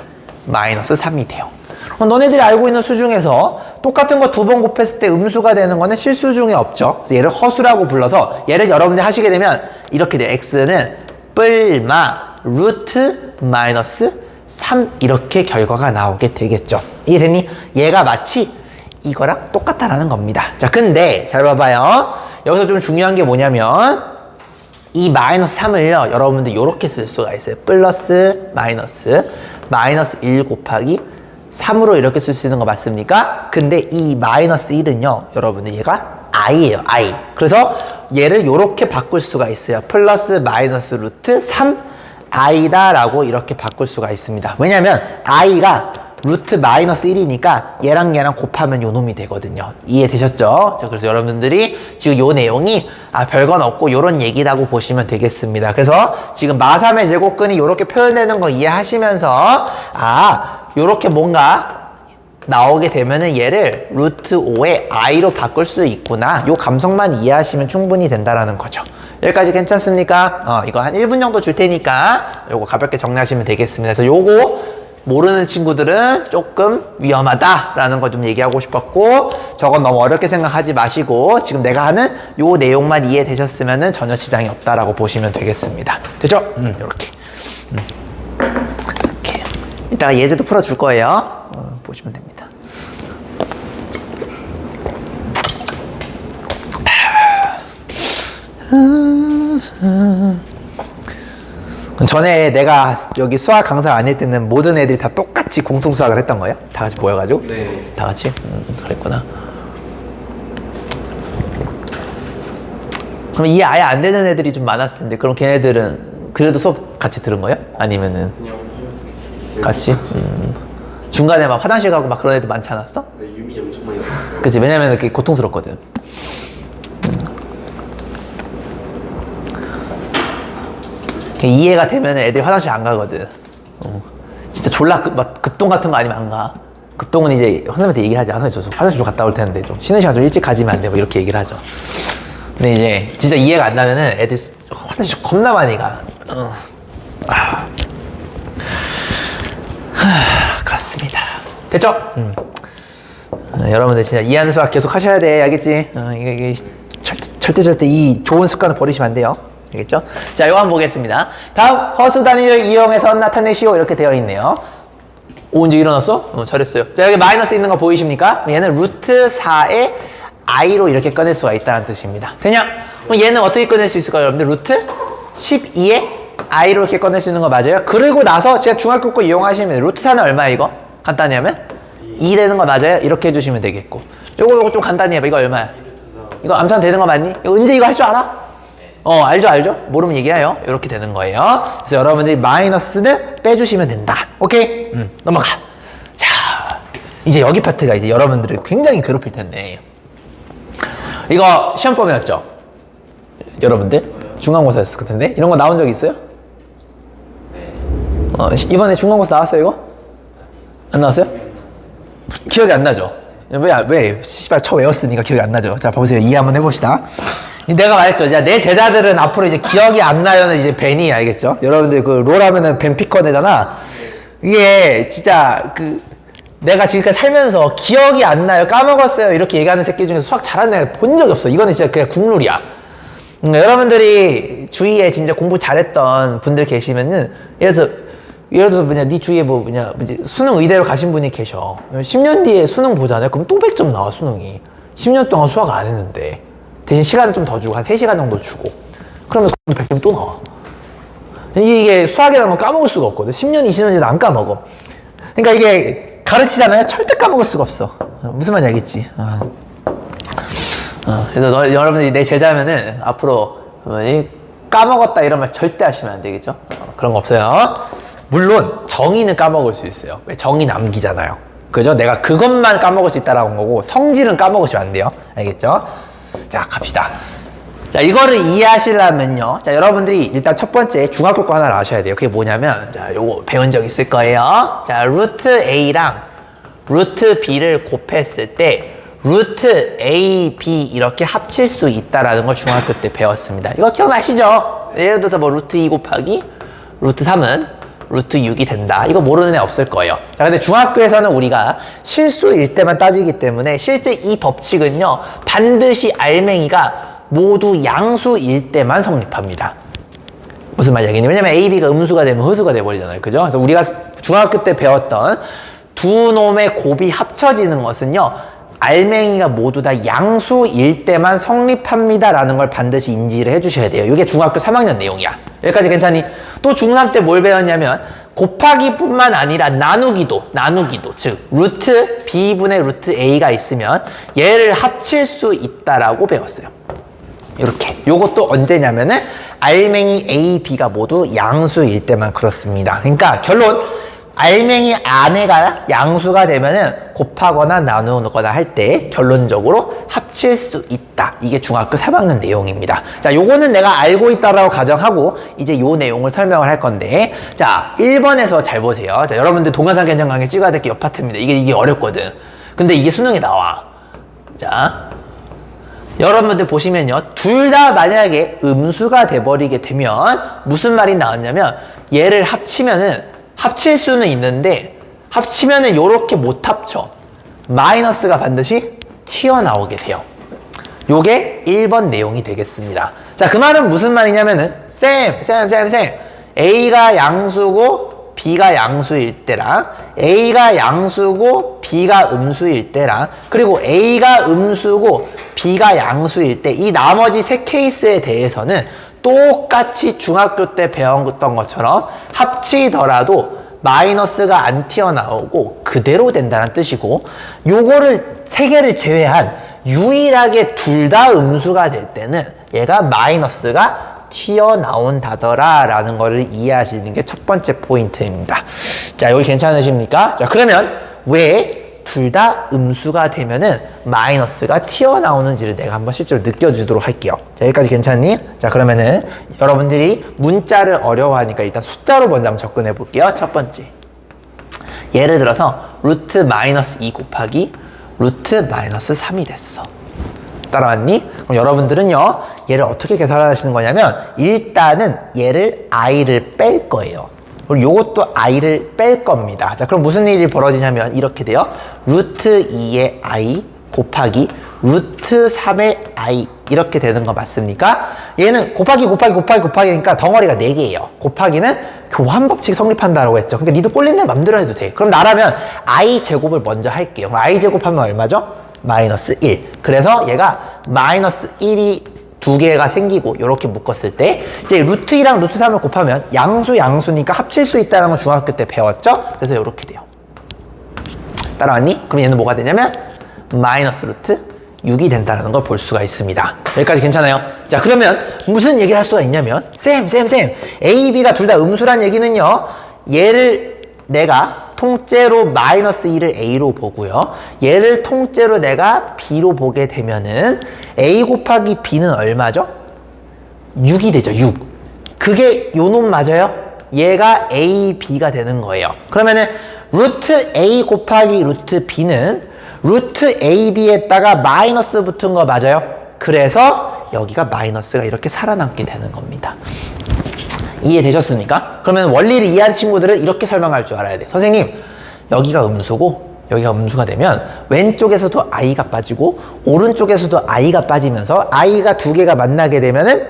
마이너스 3이 돼요. 그럼 너네들이 알고 있는 수 중에서 똑같은 거 2번 곱했을 때 음수가 되는 거는 실수 중에 없죠. 그래서 얘를 허수라고 불러서 얘를 여러분들이 하시게 되면 이렇게 돼요. x는 뿔마 루트 마이너스 3 이렇게 결과가 나오게 되겠죠. 이해됐니? 얘가 마치 이거랑 똑같다라는 겁니다. 자, 근데 잘 봐봐요. 여기서 좀 중요한 게 뭐냐면 이 마이너스 3을요 여러분들 이렇게 쓸 수가 있어요. 플러스 마이너스 1 곱하기 3으로 이렇게 쓸 수 있는 거 맞습니까? 근데 이 마이너스 1은요 여러분들 얘가 i예요. i. 그래서 얘를 이렇게 바꿀 수가 있어요. 플러스 마이너스 루트 3i다 라고 이렇게 바꿀 수가 있습니다. 왜냐면 i가 루트 마이너스 1이니까 얘랑 곱하면 요 놈이 되거든요. 이해되셨죠? 자, 그래서 여러분들이 지금 요 내용이 별건 없고 요런 얘기라고 보시면 되겠습니다. 그래서 지금 마3의 제곱근이 요렇게 표현되는 거 이해하시면서 요렇게 뭔가 나오게 되면은 얘를 루트 5의 i로 바꿀 수 있구나. 요 감성만 이해하시면 충분히 된다라는 거죠. 여기까지 괜찮습니까? 이거 한 1분 정도 줄 테니까 요거 가볍게 정리하시면 되겠습니다. 그래서 요거 모르는 친구들은 조금 위험하다라는 거 좀 얘기하고 싶었고 저건 너무 어렵게 생각하지 마시고 지금 내가 하는 요 내용만 이해되셨으면 전혀 지장이 없다라고 보시면 되겠습니다. 되죠? 요렇게. 이렇게. 이따가 예제도 풀어줄 거예요. 보시면 됩니다. 전에 내가 여기 수학 강사 안 할 때는 모든 애들이 다 똑같이 공통 수학을 했던 거예요? 다 같이 모여가지고? 네. 다 같이? 그랬구나. 그럼 이해 아예 안 되는 애들이 좀 많았을 텐데 그럼 걔네들은 그래도 수업 같이 들은 거예요? 아니면은 그냥 같이? 중간에 막 화장실 가고 막 그런 애들 많지 않았어? 네, 유민이 엄청 많이 나왔어요. 그치, 왜냐면 그게 고통스럽거든. 이해가 되면 애들이 화장실 안 가거든. 진짜 졸라 막 급동 같은 거 아니면 안 가. 급동은 이제 선생님한테 얘기를 하지. 선생님 저 화장실 좀 갔다 올 텐데 좀 쉬는 시간 좀 일찍 가지면 안 돼. 뭐 이렇게 얘기를 하죠. 근데 이제 진짜 이해가 안 나면은 애들이 화장실 겁나 많이 가. 그렇습니다. 됐죠? 여러분들 진짜 이해하는 수학 계속 하셔야 돼. 알겠지? 이게 절대 이 좋은 습관을 버리시면 안 돼요. 알겠죠? 자, 요거 한번 보겠습니다. 다음, 허수 단위를 이용해서 나타내시오. 이렇게 되어 있네요. 언제 일어났어? 잘했어요. 자, 여기 마이너스 있는 거 보이십니까? 얘는 루트 4의 i로 이렇게 꺼낼 수가 있다는 뜻입니다. 되냐? 그럼 얘는 어떻게 꺼낼 수 있을까요, 여러분들? 루트 12의 i로 이렇게 꺼낼 수 있는 거 맞아요? 그리고 나서 제가 중학교 거 이용하시면 루트 4는 얼마야, 이거? 간단히 하면? 2 되는 거 맞아요? 이렇게 해주시면 되겠고. 요거 좀 간단히 해봐. 이거 얼마야? 이거 암산 되는 거 맞니? 이거 은재 이거 할 줄 알아? 알죠? 모르면 얘기해요. 이렇게 되는 거예요. 그래서 여러분들이 마이너스는 빼주시면 된다. 오케이? 넘어가. 자, 이제 여기 파트가 이제 여러분들을 굉장히 괴롭힐 텐데. 이거 시험 범위였죠? 여러분들? 중간고사였을 텐데? 이런 거 나온 적 있어요? 이번에 중간고사 나왔어요, 이거? 안 나왔어요? 기억이 안 나죠? 왜? 씨발, 외웠으니까 기억이 안 나죠? 자, 보세요. 이해 한번 해봅시다. 내가 말했죠. 내 제자들은 앞으로 이제 기억이 안 나요는 이제 벤이 알겠죠? 여러분들 그 롤하면은 벤 피커내잖아. 이게 진짜 내가 지금까지 살면서 기억이 안 나요, 까먹었어요 이렇게 얘기하는 새끼 중에서 수학 잘하는 애가 본 적이 없어. 이거는 진짜 그냥 국룰이야. 여러분들이 주위에 진짜 공부 잘했던 분들 계시면은 예를 들어서 네 주위에 수능 의대로 가신 분이 계셔. 10년 뒤에 수능 보잖아요. 그럼 또 100점 나와, 수능이. 10년 동안 수학 안 했는데. 대신 시간을 좀 더 주고 한 3시간 정도 주고 그러면 100점 또 나와. 이게 수학이라는 건 까먹을 수가 없거든. 10년, 20년 뒤도 안 까먹어. 그러니까 이게 가르치잖아요. 절대 까먹을 수가 없어. 무슨 말인지 알겠지? 그래서 여러분들이 내 제자면은 앞으로 까먹었다 이런 말 절대 하시면 안 되겠죠? 그런 거 없어요. 물론 정의는 까먹을 수 있어요. 왜? 정의 남기잖아요. 그죠? 내가 그것만 까먹을 수 있다라고 한 거고 성질은 까먹으시면 안 돼요. 알겠죠? 자, 갑시다. 자, 이거를 이해하시려면요. 자, 여러분들이 일단 첫 번째 중학교 거 하나를 아셔야 돼요. 그게 뭐냐면, 자, 요거 배운 적 있을 거예요. 자, 루트 A랑 루트 B를 곱했을 때, 루트 A, B 이렇게 합칠 수 있다라는 걸 중학교 때 배웠습니다. 이거 기억나시죠? 예를 들어서 루트 2 곱하기 루트 3은 루트 6이 된다. 이거 모르는 애 없을 거예요. 자, 근데 중학교에서는 우리가 실수일 때만 따지기 때문에 실제 이 법칙은요, 반드시 알맹이가 모두 양수일 때만 성립합니다. 무슨 말이냐면, 왜냐면 A, B가 음수가 되면 허수가 돼버리잖아요. 그죠? 그래서 우리가 중학교 때 배웠던 두 놈의 곱이 합쳐지는 것은요, 알맹이가 모두 다 양수일 때만 성립합니다라는 걸 반드시 인지를 해주셔야 돼요. 이게 중학교 3학년 내용이야. 여기까지 괜찮니? 또 중3 때 뭘 배웠냐면 곱하기뿐만 아니라 나누기도 즉 루트 B분의 루트 A가 있으면 얘를 합칠 수 있다라고 배웠어요. 이렇게. 요것도 언제냐면은 알맹이 A, B가 모두 양수일 때만 그렇습니다. 그러니까 결론, 알맹이 안에가 양수가 되면은 곱하거나 나누거나 할 때 결론적으로 합칠 수 있다. 이게 중학교 3학년 내용입니다. 자, 요거는 내가 알고 있다라고 가정하고 이제 요 내용을 설명을 할 건데, 자, 1번에서 잘 보세요. 자, 여러분들 동영상 견적 강의 찍어야 될 게 옆 파트입니다. 이게 어렵거든. 근데 이게 수능에 나와. 자, 여러분들 보시면요, 둘 다 만약에 음수가 돼버리게 되면 무슨 말이 나왔냐면, 얘를 합치면은 합칠 수는 있는데 합치면은 요렇게 못 합쳐. 마이너스가 반드시 튀어나오게 돼요. 요게 1번 내용이 되겠습니다. 자, 그 말은 무슨 말이냐면은 쌤 A가 양수고 B가 양수일 때랑 A가 양수고 B가 음수일 때랑 그리고 A가 음수고 B가 양수일 때 이 나머지 세 케이스에 대해서는 똑같이 중학교 때 배웠던 것처럼 합치더라도 마이너스가 안 튀어나오고 그대로 된다는 뜻이고, 요거를 세 개를 제외한 유일하게 둘 다 음수가 될 때는 얘가 마이너스가 튀어나온다더라 라는 거를 이해하시는 게 첫 번째 포인트입니다. 자, 여기 괜찮으십니까? 자, 그러면 왜 둘 다 음수가 되면은 마이너스가 튀어나오는지를 내가 한번 실제로 느껴주도록 할게요. 자, 여기까지 괜찮니? 자, 그러면은 여러분들이 문자를 어려워하니까 일단 숫자로 먼저 한번 접근해 볼게요. 첫 번째. 예를 들어서 루트 마이너스 2 곱하기 루트 마이너스 3이 됐어. 따라왔니? 그럼 여러분들은요, 얘를 어떻게 계산하시는 거냐면 일단은 얘를 i를 뺄 거예요. 그리고 요것도 i를 뺄 겁니다. 자, 그럼 무슨 일이 벌어지냐면 이렇게 돼요. 루트 2의 i 곱하기 루트 3의 i 이렇게 되는 거 맞습니까? 얘는 곱하기니까 덩어리가 4개예요. 곱하기는 교환 법칙이 성립한다라고 했죠. 그러니까 니도 꼴린 데 맘대로 해도 돼. 그럼 나라면 i 제곱을 먼저 할게요. 그럼 i 제곱하면 얼마죠? 마이너스 1. 그래서 얘가 마이너스 1이 2개가 생기고 이렇게 묶었을 때 이제 루트 2랑 루트 3을 곱하면 양수니까 합칠 수 있다는 걸 중학교 때 배웠죠? 그래서 이렇게 돼요. 따라왔니? 그럼 얘는 뭐가 되냐면 마이너스 루트 6이 된다는 걸 볼 수가 있습니다. 여기까지 괜찮아요? 자, 그러면 무슨 얘기를 할 수가 있냐면 쌤 A, B가 둘 다 음수란 얘기는요, 얘를 내가 통째로 마이너스 2를 A로 보고요, 얘를 통째로 내가 B로 보게 되면은 A 곱하기 B는 얼마죠? 6이 되죠. 6. 그게 요 놈 맞아요? 얘가 A, B가 되는 거예요. 그러면은 루트 A 곱하기 루트 B는 루트 AB에다가 마이너스 붙은 거 맞아요? 그래서 여기가 마이너스가 이렇게 살아남게 되는 겁니다. 이해되셨습니까? 그러면 원리를 이해한 친구들은 이렇게 설명할 줄 알아야 돼. 선생님, 여기가 음수고 여기가 음수가 되면 왼쪽에서도 i가 빠지고 오른쪽에서도 i가 빠지면서 i가 2개가 만나게 되면은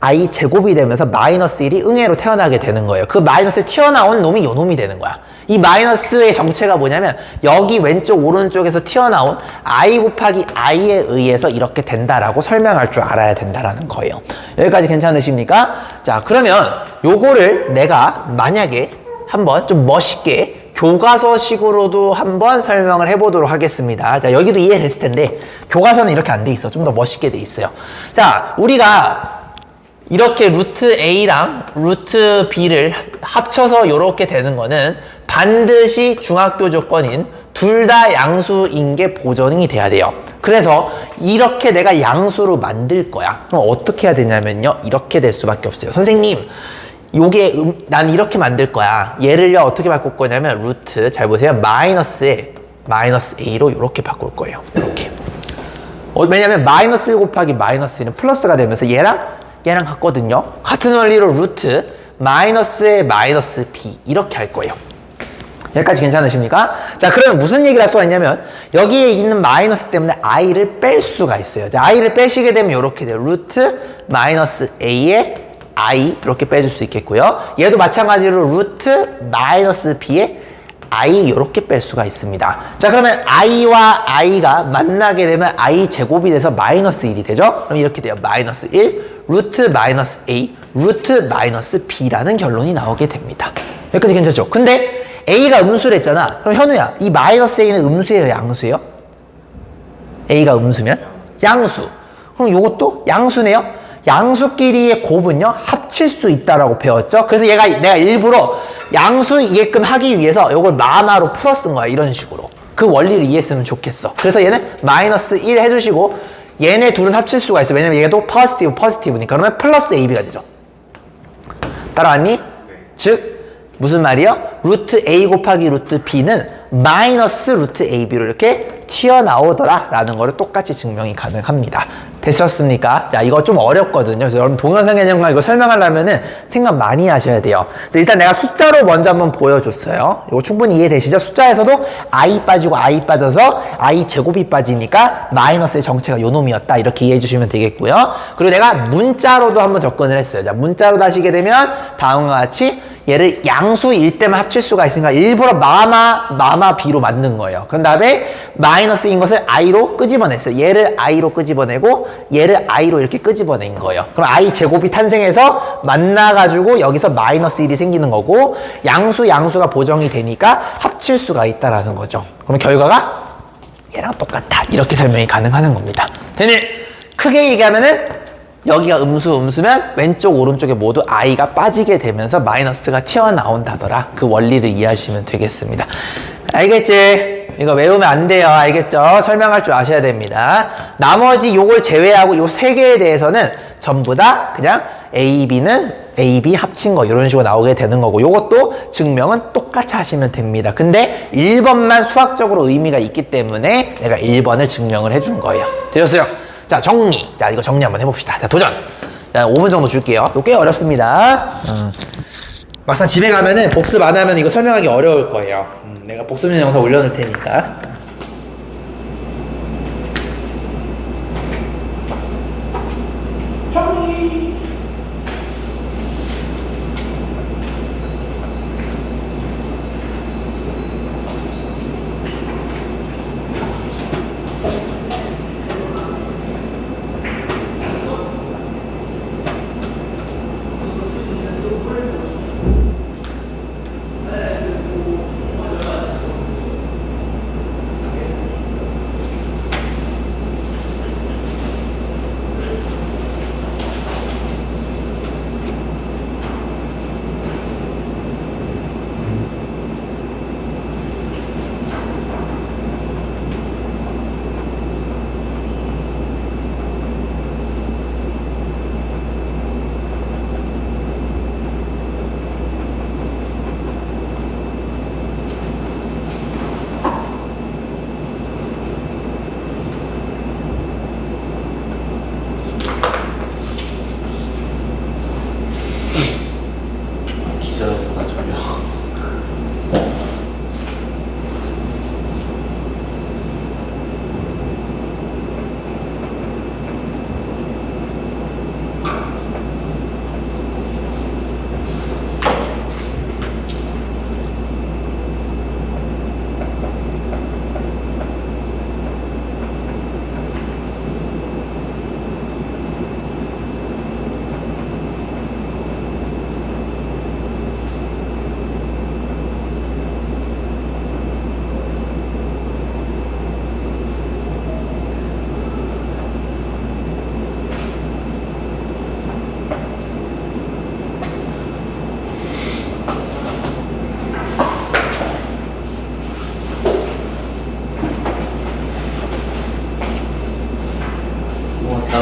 i 제곱이 되면서 마이너스 1이 응애로 태어나게 되는 거예요. 그 마이너스에 튀어나온 놈이 요 놈이 되는 거야. 이 마이너스의 정체가 뭐냐면 여기 왼쪽 오른쪽에서 튀어나온 i 곱하기 i에 의해서 이렇게 된다라고 설명할 줄 알아야 된다라는 거예요. 여기까지 괜찮으십니까? 자, 그러면 요거를 내가 만약에 한번 좀 멋있게 교과서식으로도 한번 설명을 해보도록 하겠습니다. 자, 여기도 이해됐을 텐데 교과서는 이렇게 안 돼 있어. 좀 더 멋있게 돼 있어요. 자, 우리가 이렇게 루트 A랑 루트 B를 합쳐서 이렇게 되는 거는 반드시 중학교 조건인 둘 다 양수인 게 보정이 돼야 돼요. 그래서 이렇게 내가 양수로 만들 거야. 그럼 어떻게 해야 되냐면요, 이렇게 될 수밖에 없어요. 선생님, 요게 난 이렇게 만들 거야. 얘를요 어떻게 바꿀 거냐면 루트, 잘 보세요, 마이너스에 마이너스 A로 이렇게 바꿀 거예요. 이렇게. 왜냐면 마이너스 1 곱하기 마이너스 1은 플러스가 되면서 얘랑 같거든요. 같은 원리로 루트 마이너스에 마이너스 B 이렇게 할 거예요. 여기까지 괜찮으십니까? 자, 그러면 무슨 얘기를 할 수가 있냐면 여기에 있는 마이너스 때문에 i를 뺄 수가 있어요. 자, i를 빼시게 되면 이렇게 돼요. 루트 마이너스 a에 i 이렇게 빼줄 수 있겠고요. 얘도 마찬가지로 루트 마이너스 b에 i 이렇게 뺄 수가 있습니다. 자, 그러면 i와 i가 만나게 되면 i 제곱이 돼서 마이너스 1이 되죠? 그럼 이렇게 돼요. 마이너스 1 루트 마이너스 a 루트 마이너스 b라는 결론이 나오게 됩니다. 여기까지 괜찮죠? 근데 a가 음수를 했잖아. 그럼 현우야, 이 마이너스 a는 음수예요, 양수예요? a가 음수면? 양수. 그럼 요것도 양수네요? 양수끼리의 곱은요, 합칠 수 있다라고 배웠죠? 그래서 내가 일부러 양수이게끔 하기 위해서 요걸 마마로 풀어 쓴 거야, 이런 식으로. 그 원리를 이해했으면 좋겠어. 그래서 얘는 마이너스 1 해주시고, 얘네 둘은 합칠 수가 있어. 왜냐면 얘도 포지티브니까. 그러면 플러스 ab가 되죠. 따라왔니? 네. 즉, 무슨 말이요? 루트 a 곱하기 루트 b는 마이너스 루트 ab로 이렇게 튀어나오더라 라는 거를 똑같이 증명이 가능합니다. 되셨습니까? 자, 이거 좀 어렵거든요. 그래서 여러분 동영상 개념과 이거 설명하려면은 생각 많이 하셔야 돼요. 일단 내가 숫자로 먼저 한번 보여줬어요. 이거 충분히 이해되시죠? 숫자에서도 i 빠지고 i 빠져서 i 제곱이 빠지니까 마이너스의 정체가 요 놈이었다, 이렇게 이해해 주시면 되겠고요. 그리고 내가 문자로도 한번 접근을 했어요. 자, 문자로 하시게 되면 다음과 같이 얘를 양수일 때만 합칠 수가 있으니까 일부러 마마 b로 만든 거예요. 그 다음에 마이너스인 것을 i로 끄집어냈어요. 얘를 i로 끄집어내고 얘를 i로 이렇게 끄집어낸 거예요. 그럼 i 제곱이 탄생해서 만나가지고 여기서 마이너스 1이 생기는 거고, 양수가 보정이 되니까 합칠 수가 있다라는 거죠. 그럼 결과가 얘랑 똑같다, 이렇게 설명이 가능한 겁니다. 되니 크게 얘기하면은 여기가 음수면 왼쪽 오른쪽에 모두 i가 빠지게 되면서 마이너스가 튀어나온다더라. 그 원리를 이해하시면 되겠습니다. 알겠지? 이거 외우면 안 돼요. 알겠죠? 설명할 줄 아셔야 됩니다. 나머지 요걸 제외하고 요 세 개에 대해서는 전부 다 그냥 A, B는 A, B 합친 거 이런 식으로 나오게 되는 거고, 요것도 증명은 똑같이 하시면 됩니다. 근데 1번만 수학적으로 의미가 있기 때문에 내가 1번을 증명을 해준 거예요. 되셨어요? 자, 정리. 자, 이거 정리 한번 해봅시다. 자, 도전. 자, 5분 정도 줄게요. 이거 꽤 어렵습니다. 막상 집에 가면은 복습 안 하면 이거 설명하기 어려울 거예요. 내가 복습 영상 올려놓을 테니까.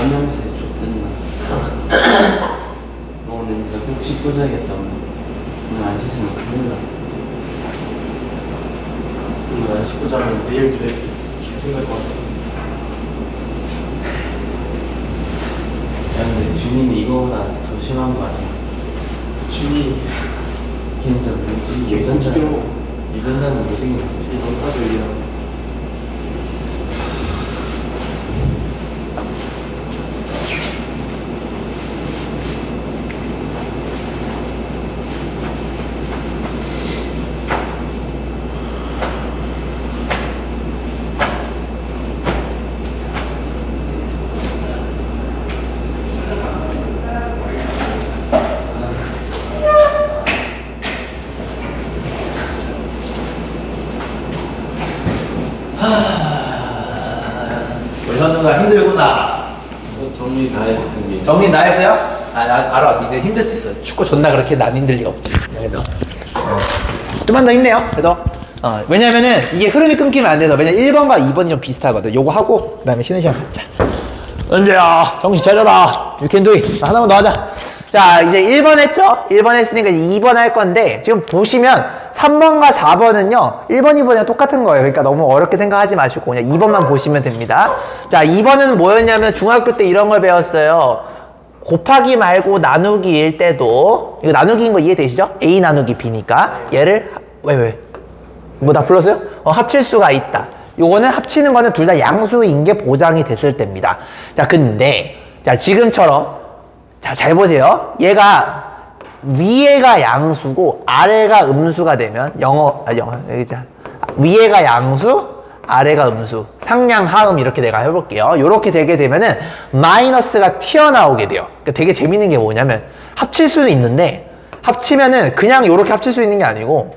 냄새 좆된다. 오늘 진짜 꼭 씻고 자야겠다. 오늘 안 씻으면 큰일 나. 오늘 안 씻고 자면 내일 미래 계속 날것 같아. 야 근데 준이는 이거보다 더 심한 거 아니야? 준이 진짜 부드러워. 유전자는 못생긴 거지. 이건 아주 얘기하고. 우리 선우가 힘들구나. 정리 다 했습니다. 정리 다 했어요? 알아. 니들 힘들 수 있어. 축구 존나 그렇게 난 힘들 리가 없지. 그래도 좀만 더 힘내요. 그래도 왜냐면은 이게 흐름이 끊기면 안 돼서. 왜냐면 1번과 2번이 좀 비슷하거든. 요거 하고 그다음에 쉬는 시간 갖자. 은재야 정신 차려라. You can do it. 하나만 더 하자. 자 이제 1번 했죠? 1번 했으니까 이제 2번 할 건데 지금 보시면 3번과 4번은요 1번, 2번이랑 똑같은 거예요. 그러니까 너무 어렵게 생각하지 마시고 그냥 2번만 보시면 됩니다. 자 2번은 뭐였냐면 중학교 때 이런 걸 배웠어요. 곱하기 말고 나누기일 때도 이거 나누기인 거 이해되시죠? A 나누기 B니까 얘를 왜? 뭐 다 불렀어요? 합칠 수가 있다. 요거는 합치는 거는 둘 다 양수인 게 보장이 됐을 때입니다. 자 근데 자 지금처럼 자, 잘 보세요. 얘가 위에가 양수고 아래가 음수가 되면 위에가 양수, 아래가 음수, 상량, 하음 이렇게 내가 해볼게요. 이렇게 되게 되면은 마이너스가 튀어나오게 돼요. 그러니까 되게 재밌는 게 뭐냐면 합칠 수는 있는데 합치면은 그냥 이렇게 합칠 수 있는 게 아니고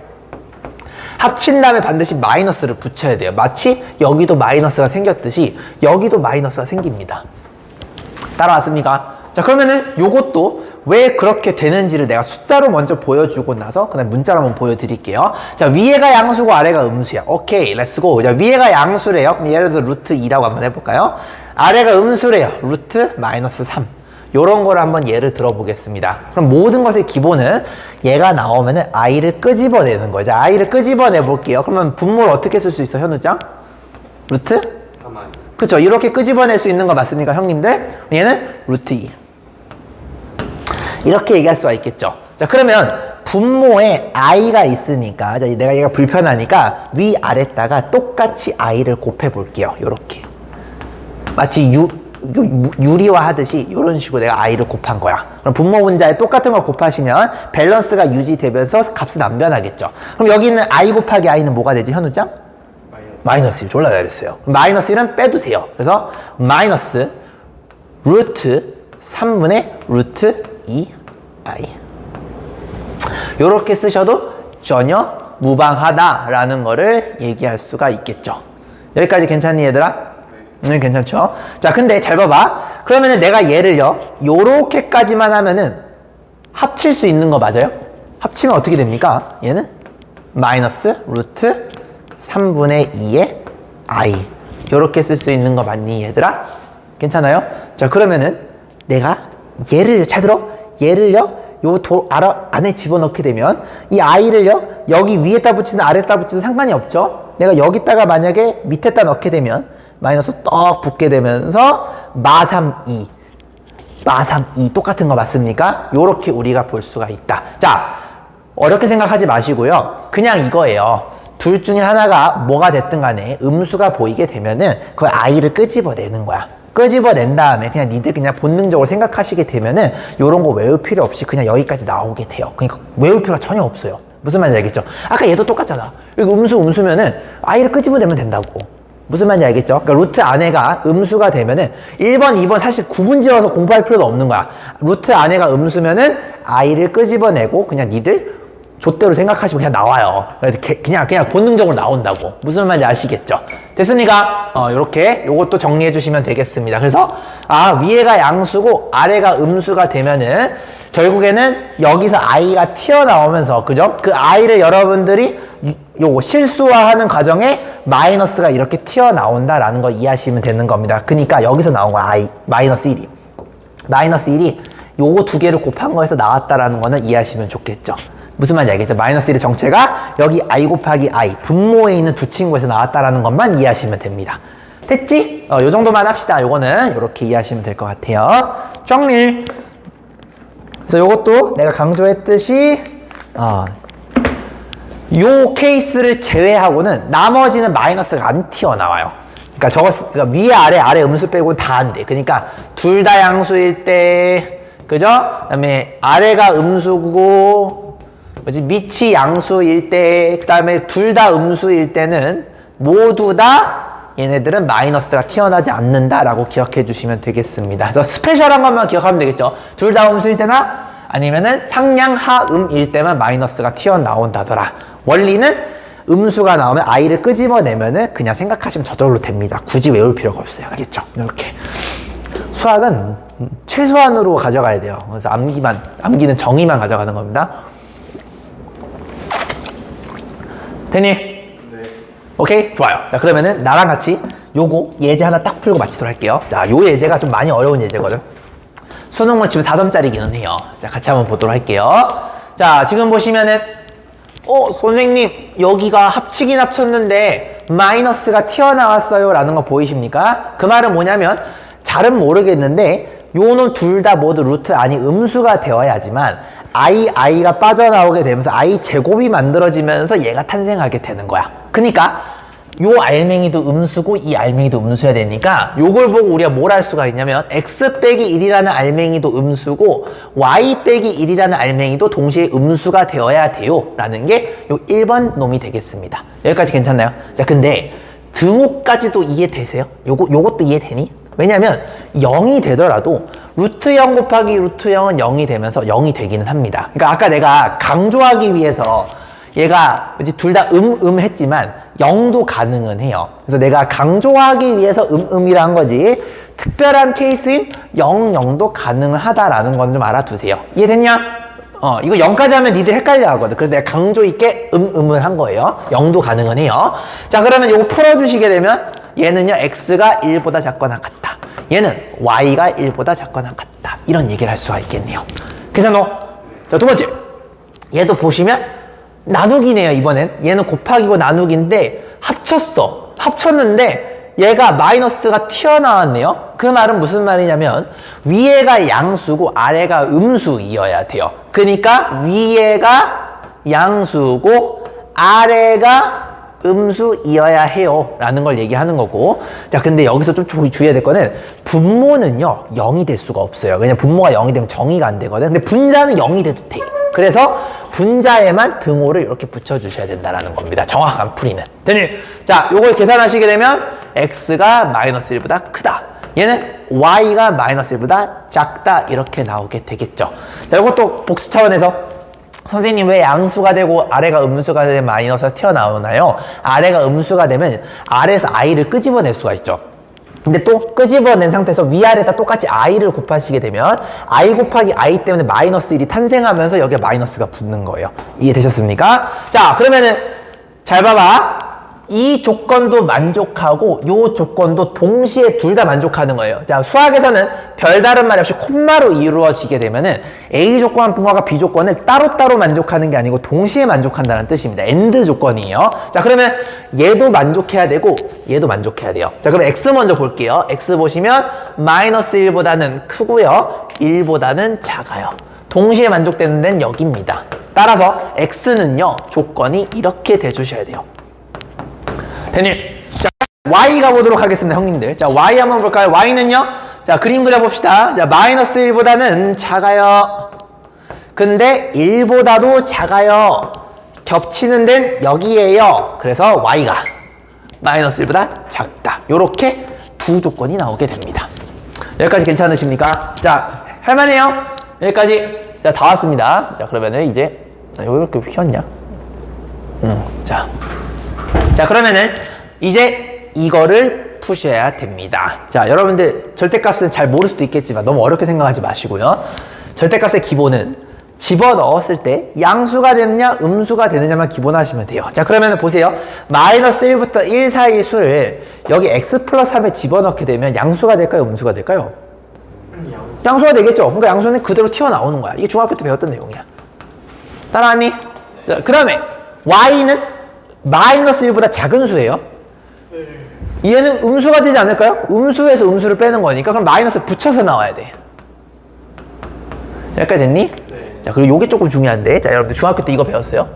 합친 다음에 반드시 마이너스를 붙여야 돼요. 마치 여기도 마이너스가 생겼듯이 여기도 마이너스가 생깁니다. 따라왔습니까? 자 그러면은 요것도 왜 그렇게 되는지를 내가 숫자로 먼저 보여주고 나서 그다음 문자로 한번 보여드릴게요. 자 위에가 양수고 아래가 음수야. 오케이 렛츠고. 자 위에가 양수래요. 그럼 예를 들어서 루트 2라고 한번 해볼까요? 아래가 음수래요. 루트 마이너스 3. 요런 거를 한번 예를 들어보겠습니다. 그럼 모든 것의 기본은 얘가 나오면은 i를 끄집어내는 거죠. 자 i를 끄집어내 볼게요. 그러면 분모를 어떻게 쓸 수 있어 현우짱? 루트? 3i. 그쵸 이렇게 끄집어낼 수 있는 거 맞습니까 형님들? 얘는 루트 2 이렇게 얘기할 수가 있겠죠. 자 그러면 분모에 i가 있으니까 자, 내가 얘가 불편하니까 위아래다가 똑같이 i를 곱해 볼게요. 요렇게 마치 유리화 하듯이 이런 식으로 내가 i를 곱한 거야. 그럼 분모 분자에 똑같은 걸 곱하시면 밸런스가 유지되면서 값은 안 변하겠죠. 그럼 여기 있는 i 곱하기 i는 뭐가 되지 현우짱? 마이너스 1 졸라 잘했어요. 마이너스 1은 빼도 돼요. 그래서 마이너스 루트 3분의 루트 2i 요렇게 쓰셔도 전혀 무방하다라는 거를 얘기할 수가 있겠죠. 여기까지 괜찮니 얘들아? 네, 괜찮죠? 자 근데 잘 봐봐. 그러면은 내가 얘를요 요렇게까지만 하면은 합칠 수 있는 거 맞아요? 합치면 어떻게 됩니까? 얘는 마이너스 루트 3분의 2의 i 요렇게 쓸 수 있는 거 맞니 얘들아? 괜찮아요? 자 그러면은 내가 얘를 잘 들어 얘를요 안에 집어넣게 되면 이 i를요 여기 위에다 붙이든 아래에다 붙이든 상관이 없죠. 내가 여기다가 만약에 밑에다 넣게 되면 마이너스 떡 붙게 되면서 마32 똑같은 거 맞습니까? 요렇게 우리가 볼 수가 있다. 자 어렵게 생각하지 마시고요 그냥 이거예요. 둘 중에 하나가 뭐가 됐든 간에 음수가 보이게 되면은 그 i를 끄집어내는 거야. 끄집어낸 다음에 그냥 니들 그냥 본능적으로 생각하시게 되면은 요런 거 외울 필요 없이 그냥 여기까지 나오게 돼요. 그러니까 외울 필요가 전혀 없어요. 무슨 말인지 알겠죠? 아까 얘도 똑같잖아. 이거 음수면은 i를 끄집어내면 된다고. 무슨 말인지 알겠죠? 그러니까 루트 안에가 음수가 되면은 1번, 2번 사실 구분 지어서 공부할 필요도 없는 거야. 루트 안에가 음수면은 i를 끄집어내고 그냥 니들 좆대로 생각하시면 그냥 나와요. 그냥 본능적으로 나온다고. 무슨 말인지 아시겠죠? 됐습니까? 요렇게 요것도 정리해 주시면 되겠습니다. 그래서 위에가 양수고 아래가 음수가 되면은 결국에는 여기서 i가 튀어나오면서 그죠? 그 i를 여러분들이 요거 실수화하는 과정에 마이너스가 이렇게 튀어나온다라는 걸 이해하시면 되는 겁니다. 그러니까 여기서 나온 거야. 마이너스 1이. 마이너스 1이 요거 두 개를 곱한 거에서 나왔다라는 거는 이해하시면 좋겠죠. 무슨 말인지 알겠죠? 마이너스 1의 정체가 여기 i 곱하기 i, 분모에 있는 두 친구에서 나왔다라는 것만 이해하시면 됩니다. 됐지? 요 정도만 합시다. 요거는 이렇게 이해하시면 될 것 같아요. 정리. 그래서 요것도 내가 강조했듯이 요 케이스를 제외하고는 나머지는 마이너스가 안 튀어나와요. 그러니까 위에 아래 음수 빼고는 다 안 돼. 그러니까 둘 다 양수일 때, 그죠? 그다음에 아래가 음수고, 밑이 양수일 때, 그다음에 둘 다 음수일 때는 모두 다 얘네들은 마이너스가 튀어나지 않는다라고 기억해 주시면 되겠습니다. 그래서 스페셜한 것만 기억하면 되겠죠. 둘 다 음수일 때나 아니면은 상량하음일 때만 마이너스가 튀어나온다더라. 원리는 음수가 나오면 i를 끄집어내면은 그냥 생각하시면 저절로 됩니다. 굳이 외울 필요가 없어요. 알겠죠? 이렇게. 수학은 최소한으로 가져가야 돼요. 그래서 암기는 정의만 가져가는 겁니다. 됐니? 네. 오케이? 좋아요. 자, 그러면은 나랑 같이 요거 예제 하나 딱 풀고 마치도록 할게요. 자, 요 예제가 좀 많이 어려운 예제거든. 수능만 치면 4점짜리기는 해요. 자, 같이 한번 보도록 할게요. 자, 지금 보시면은 선생님 여기가 합치긴 합쳤는데 마이너스가 튀어나왔어요 라는 거 보이십니까? 그 말은 뭐냐면 잘은 모르겠는데 요놈 둘 다 모두 루트 아니 음수가 되어야지만 i가 빠져나오게 되면서 i 제곱이 만들어지면서 얘가 탄생하게 되는 거야. 그러니까 요 알맹이도 음수고 이 알맹이도 음수여야 되니까 요걸 보고 우리가 뭘 할 수가 있냐면 x 빼기 1이라는 알맹이도 음수고 y 빼기 1이라는 알맹이도 동시에 음수가 되어야 돼요 라는 게 요 1번 놈이 되겠습니다. 여기까지 괜찮나요? 자, 근데 등호까지도 이해되세요? 요것도 이해되니? 왜냐면 0이 되더라도 루트 0 곱하기 루트 0은 0이 되면서 0이 되기는 합니다. 그러니까 아까 내가 강조하기 위해서 얘가 둘 다 했지만 0도 가능은 해요. 그래서 내가 강조하기 위해서 이라 한 거지 특별한 케이스인 0도 가능은 하다라는 건 좀 알아두세요. 이해됐냐? 이거 0까지 하면 니들 헷갈려 하거든. 그래서 내가 강조 있게 을 한 거예요. 0도 가능은 해요. 자, 그러면 이거 풀어주시게 되면 얘는요 x가 1보다 작거나 같다. 얘는 y가 1보다 작거나 같다. 이런 얘기를 할 수가 있겠네요. 괜찮아? 자, 두 번째. 얘도 보시면 나누기네요. 이번엔 얘는 곱하기고 나누기인데 합쳤는데 얘가 마이너스가 튀어나왔네요. 그 말은 무슨 말이냐면 위에가 양수고 아래가 음수이어야 돼요. 그러니까 위에가 양수고 아래가 음수이어야 해요 라는 걸 얘기하는 거고. 자, 근데 여기서 좀 주의해야 될 거는 분모는요 0이 될 수가 없어요. 왜냐면 분모가 0이 되면 정의가 안 되거든. 근데 분자는 0이 돼도 돼. 그래서 분자에만 등호를 이렇게 붙여주셔야 된다는 겁니다. 정확한 풀이는. 됐니? 자, 요걸 계산하시게 되면 x가 마이너스 1보다 크다. 얘는 y가 마이너스 1보다 작다. 이렇게 나오게 되겠죠. 자, 요것도 복수 차원에서 선생님 왜 양수가 되고 아래가 음수가 되면 마이너스가 튀어나오나요? 아래가 음수가 되면 아래에서 i를 끄집어낼 수가 있죠. 근데 또 끄집어낸 상태에서 위아래다 똑같이 i를 곱하시게 되면 i 곱하기 i 때문에 마이너스 1이 탄생하면서 여기에 마이너스가 붙는 거예요. 이해되셨습니까? 자, 그러면은 잘 봐봐. 이 조건도 만족하고 이 조건도 동시에 둘 다 만족하는 거예요. 자, 수학에서는 별다른 말 없이 콤마로 이루어지게 되면은 A 조건 분모가 B 조건을 따로따로 만족하는 게 아니고 동시에 만족한다는 뜻입니다. AND 조건이에요. 자, 그러면 얘도 만족해야 되고 얘도 만족해야 돼요. 자, 그럼 X 먼저 볼게요. X 보시면 마이너스 1보다는 크고요. 1보다는 작아요. 동시에 만족되는 데는 여기입니다. 따라서 X는요, 조건이 이렇게 돼주셔야 돼요. 됐니? 자, Y 가보도록 하겠습니다, 형님들. 자, Y 한번 볼까요? Y는요? 자, 그림 그려봅시다. 자, 마이너스 1보다는 작아요. 근데 1보다도 작아요. 겹치는 데는 여기에요. 그래서 Y가 마이너스 1보다 작다. 요렇게 두 조건이 나오게 됩니다. 여기까지 괜찮으십니까? 자, 할만해요? 여기까지. 자, 다 왔습니다. 자, 그러면은 이제, 자, 왜 이렇게 휘었냐? 자, 그러면은 이제 이거를 푸셔야 됩니다. 자, 여러분들 절대값은 잘 모를 수도 있겠지만 너무 어렵게 생각하지 마시고요. 절대값의 기본은 집어넣었을 때 양수가 되느냐 음수가 되느냐만 기본하시면 돼요. 자, 그러면 보세요. 마이너스 1부터 1 사이 수를 여기 x 플러스 3에 집어넣게 되면 양수가 될까요? 음수가 될까요? 양수가 되겠죠. 그러니까 양수는 그대로 튀어나오는 거야. 이게 중학교 때 배웠던 내용이야. 따라하니? 자, 그 다음에 y는 마이너스 1보다 작은 수예요. 얘는 음수가 되지 않을까요? 음수에서 음수를 빼는 거니까 그럼 마이너스 붙여서 나와야 돼. 여기까지 됐니? 네. 자, 그리고 요게 조금 중요한데, 자, 여러분들 중학교 때 이거 배웠어요?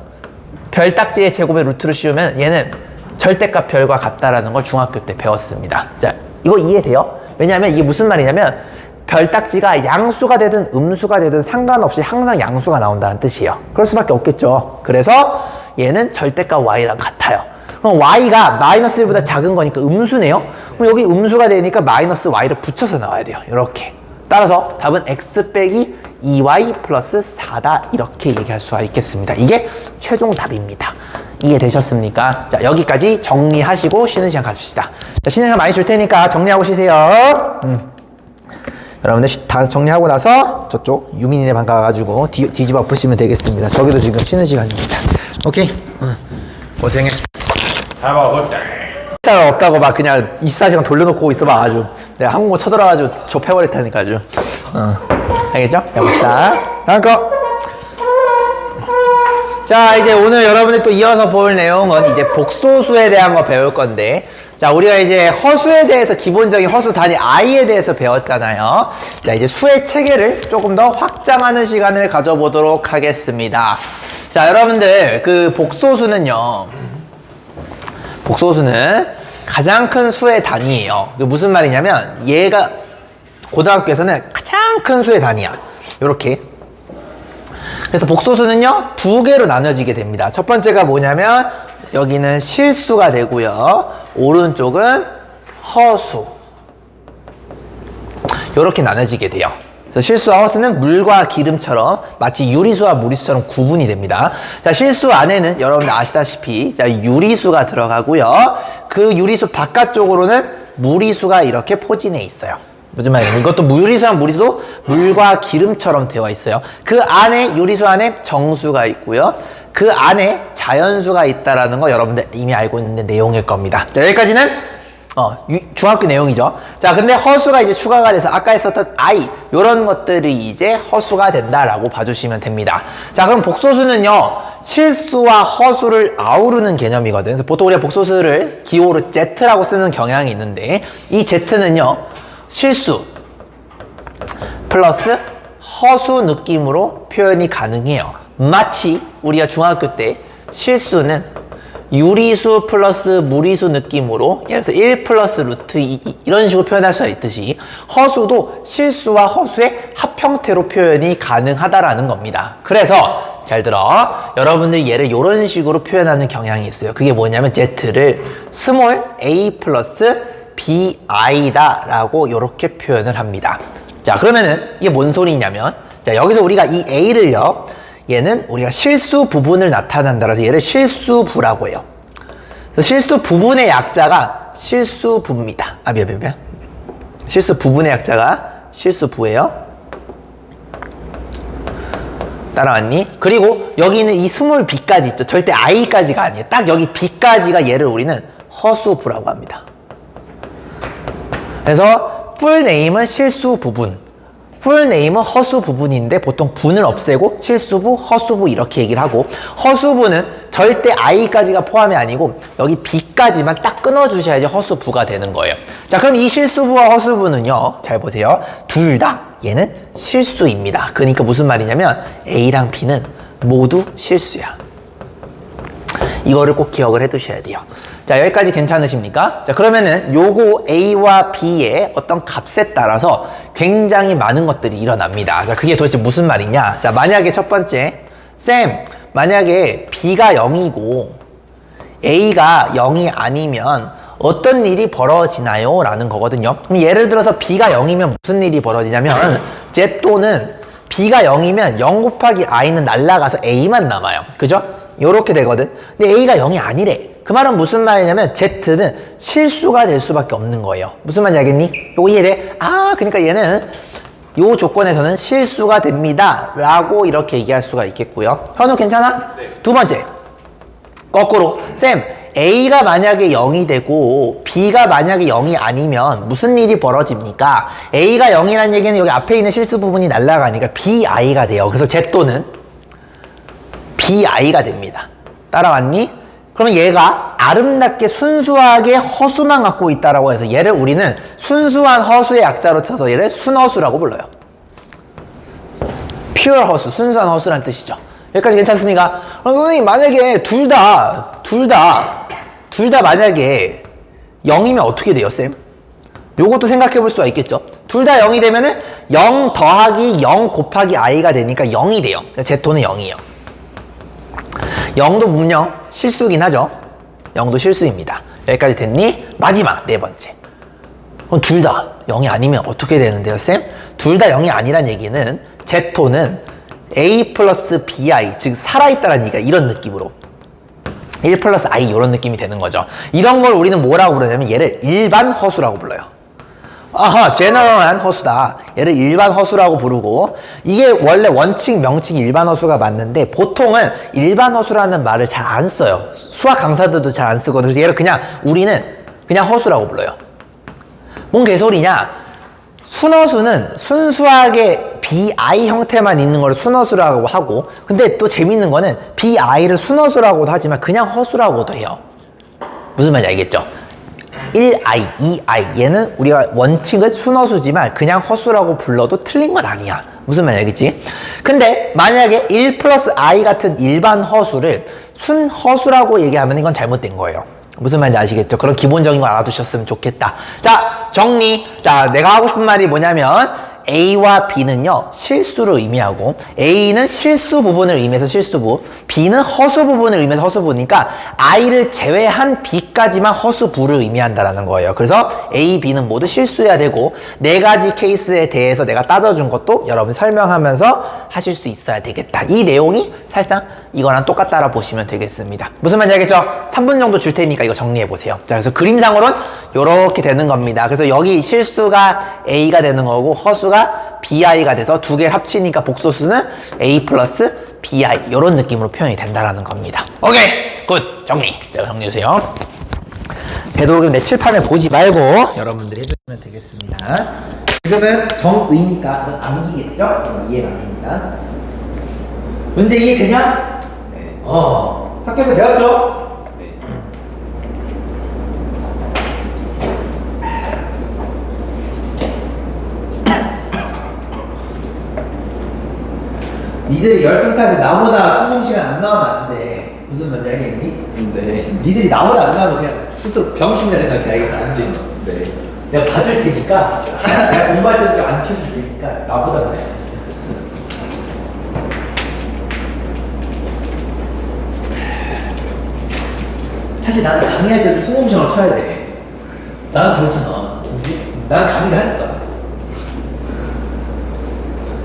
별딱지의 제곱의 루트를 씌우면 얘는 절대값 별과 같다라는 걸 중학교 때 배웠습니다. 자, 이거 이해돼요? 왜냐하면 이게 무슨 말이냐면 별딱지가 양수가 되든 음수가 되든 상관없이 항상 양수가 나온다는 뜻이에요. 그럴 수밖에 없겠죠. 그래서 얘는 절대값 y랑 같아요. 그럼 y가 마이너스 1보다 작은 거니까 음수네요. 그럼 여기 음수가 되니까 마이너스 y를 붙여서 나와야 돼요. 이렇게. 따라서 답은 x 빼기 2y 플러스 4다 이렇게 얘기할 수가 있겠습니다. 이게 최종 답입니다. 이해되셨습니까? 자, 여기까지 정리하시고 쉬는 시간 가집시다. 자, 쉬는 시간 많이 줄 테니까 정리하고 쉬세요. 여러분들 다 정리하고 나서 저쪽 유민이네 방 가가지고 뒤집어 엎으시면 되겠습니다. 저기도 지금 쉬는 시간입니다. 오케이? 고생했어. 잘 먹었다. 잘 없다고 막 그냥 24시간 돌려놓고 있어봐 아주. 내가 한국어 쳐들어가지고 좁혀버릴 테니까 아주. 알겠죠? 자, 봅시다. 다음 거. 자, 이제 오늘 여러분들 또 이어서 볼 내용은 이제 복소수에 대한 거 배울 건데, 자, 우리가 이제 허수에 대해서 기본적인 허수 단위 i에 대해서 배웠잖아요. 자, 이제 수의 체계를 조금 더 확장하는 시간을 가져보도록 하겠습니다. 자, 여러분들 그 복소수는요, 복소수는 가장 큰 수의 단위예요. 무슨 말이냐면 얘가 고등학교에서는 가장 큰 수의 단위야. 요렇게. 그래서 복소수는요, 두 개로 나눠지게 됩니다. 첫 번째가 뭐냐면 여기는 실수가 되고요, 오른쪽은 허수. 요렇게 나눠지게 돼요. 그래서 실수와 허수는 물과 기름처럼 마치 유리수와 무리수처럼 구분이 됩니다. 자, 실수 안에는 여러분들 아시다시피 자, 유리수가 들어가고요, 그 유리수 바깥쪽으로는 무리수가 이렇게 포진해 있어요. 무슨 말이냐면 이것도 유리수와 무리수도 물과 기름처럼 되어 있어요. 그 안에 유리수 안에 정수가 있고요, 그 안에 자연수가 있다라는 거 여러분들 이미 알고 있는 내용일 겁니다. 자, 여기까지는 중학교 내용이죠. 자, 근데 허수가 이제 추가가 돼서 아까 했었던 i 요런 것들이 이제 허수가 된다라고 봐주시면 됩니다. 자, 그럼 복소수는요, 실수와 허수를 아우르는 개념이거든. 그래서 보통 우리가 복소수를 기호로 z라고 쓰는 경향이 있는데, 이 z는요, 실수 플러스 허수 느낌으로 표현이 가능해요. 마치 우리가 중학교 때 실수는 유리수 플러스 무리수 느낌으로, 예를 들어서 1 플러스 루트 2 이런 식으로 표현할 수가 있듯이 허수도 실수와 허수의 합형태로 표현이 가능하다라는 겁니다. 그래서 잘 들어, 여러분들이 얘를 이런 식으로 표현하는 경향이 있어요. 그게 뭐냐면 z를 스몰 a 플러스 bi다 라고 이렇게 표현을 합니다. 자, 그러면은 이게 뭔 소리냐면, 자, 여기서 우리가 이 a를요, 얘는 우리가 실수 부분을 나타난다라서 얘를 실수부라고 해요. 그래서 실수 부분의 약자가 실수부입니다. 미안. 실수 부분의 약자가 실수부예요. 따라왔니? 그리고 여기 있는 이 스몰 b까지 있죠. 절대 i까지가 아니에요. 딱 여기 b까지가 얘를 우리는 허수부라고 합니다. 그래서 풀네임은 실수 부분, 풀네임은 허수 부분인데 보통 분을 없애고 실수부, 허수부 이렇게 얘기를 하고, 허수부는 절대 i까지가 포함이 아니고 여기 b까지만 딱 끊어주셔야지 허수부가 되는 거예요. 자, 그럼 이 실수부와 허수부는요, 잘 보세요. 둘 다 얘는 실수입니다. 그러니까 무슨 말이냐면 a랑 b는 모두 실수야. 이거를 꼭 기억을 해 두셔야 돼요. 자, 여기까지 괜찮으십니까? 자, 그러면은 요거 a와 b의 어떤 값에 따라서 굉장히 많은 것들이 일어납니다. 자, 그게 도대체 무슨 말이냐? 자, 만약에 첫 번째, 쌤, 만약에 b가 0이고 a가 0이 아니면 어떤 일이 벌어지나요? 라는 거거든요. 그럼 예를 들어서 b가 0이면 무슨 일이 벌어지냐면, z 또는 b가 0이면 0 곱하기 i는 날라가서 a만 남아요. 그죠? 요렇게 되거든. 근데 a가 0이 아니래. 그 말은 무슨 말이냐면 z는 실수가 될 수밖에 없는 거예요. 무슨 말인지 알겠니? 요거 이해돼? 그러니까 얘는 요 조건에서는 실수가 됩니다. 라고 이렇게 얘기할 수가 있겠고요. 현우 괜찮아? 네. 두 번째. 거꾸로. 쌤, A가 만약에 0이 되고 B가 만약에 0이 아니면 무슨 일이 벌어집니까? A가 0이라는 얘기는 여기 앞에 있는 실수 부분이 날아가니까 BI가 돼요. 그래서 Z또는 BI가 됩니다. 따라왔니? 그러면 얘가 아름답게 순수하게 허수만 갖고 있다라고 해서 얘를 우리는 순수한 허수의 약자로 쳐서 얘를 순허수라고 불러요. pure 허수, 순수한 허수란 뜻이죠. 여기까지 괜찮습니까? 그럼 선생님 만약에 둘 다 만약에 0이면 어떻게 돼요, 쌤? 요것도 생각해 볼 수가 있겠죠. 둘 다 0이 되면은 0 더하기 0 곱하기 i가 되니까 0이 돼요. 그러니까 Z토는 0이에요. 0도 분명 실수긴 하죠. 0도 실수입니다. 여기까지 됐니? 마지막 네 번째. 그럼 둘 다 0이 아니면 어떻게 되는데요, 쌤? 둘 다 0이 아니란 얘기는 Z토는 A 플러스 BI, 즉 살아있다라는 얘기가 이런 느낌으로 1 플러스 I 이런 느낌이 되는 거죠. 이런 걸 우리는 뭐라고 부르냐면 얘를 일반 허수라고 불러요. 아하, 제너럴한 허수다. 얘를 일반 허수라고 부르고, 이게 원래 원칙, 명칭 일반 허수가 맞는데 보통은 일반 허수라는 말을 잘 안 써요. 수학 강사들도 잘 안 쓰거든요. 그래서 얘를 우리는 그냥 허수라고 불러요. 뭔 개소리냐? 순허수는 순수하게 BI 형태만 있는 걸 순허수라고 하고, 근데 또 재밌는 거는 BI를 순허수라고도 하지만 그냥 허수라고도 해요. 무슨 말인지 알겠죠? 1i, 2i 얘는 우리가 원칙은 순허수지만 그냥 허수라고 불러도 틀린 건 아니야. 무슨 말인지 알겠지? 근데 만약에 1 플러스 i 같은 일반 허수를 순허수라고 얘기하면 이건 잘못된 거예요. 무슨 말인지 아시겠죠? 그런 기본적인 걸 알아두셨으면 좋겠다. 자, 정리. 자, 내가 하고 싶은 말이 뭐냐면 A와 B는요 실수를 의미하고, A는 실수 부분을 의미해서 실수부, B는 허수 부분을 의미해서 허수부니까 I를 제외한 B까지만 허수부를 의미한다라는 거예요. 그래서 A, B는 모두 실수해야 되고, 네 가지 케이스에 대해서 내가 따져준 것도 여러분 설명하면서 하실 수 있어야 되겠다. 이 내용이 사실상 이거랑 똑같다라 보시면 되겠습니다. 무슨 말인지 알겠죠? 3분 정도 줄 테니까 이거 정리해 보세요. 자, 그래서 그림상으로는 이렇게 되는 겁니다. 그래서 여기 실수가 A가 되는 거고 허수가 BI가 돼서 두 개를 합치니까 복소수는 A 플러스 BI 이런 느낌으로 표현이 된다라는 겁니다. 오케이, 굿. 정리. 자, 정리해주세요. 되도록이면 내 칠판을 보지 말고 여러분들이 해주시면 되겠습니다. 지금은 정의니까 암기겠죠? 이해가 안 됩니다. 문제 이해되냐? 네. 학교에서 배웠죠? 네. 니들이 10등까지 나보다 수능시간 안 나오면 안 돼. 무슨 말인지 알겠니? 네. 니들이 나보다 안 나오면 그냥 스스로 병신이라 생각해. 알겠다. 앉아있는 거. 네. 내가 봐줄 테니까, 내가 공부할 때도 안 켜줄 테니까, 나보다 나야. 사실 나는 강의할 때도 수능시험을 쳐야 돼. 나는 그렇잖아. 그지? 나는 강의를 하니까.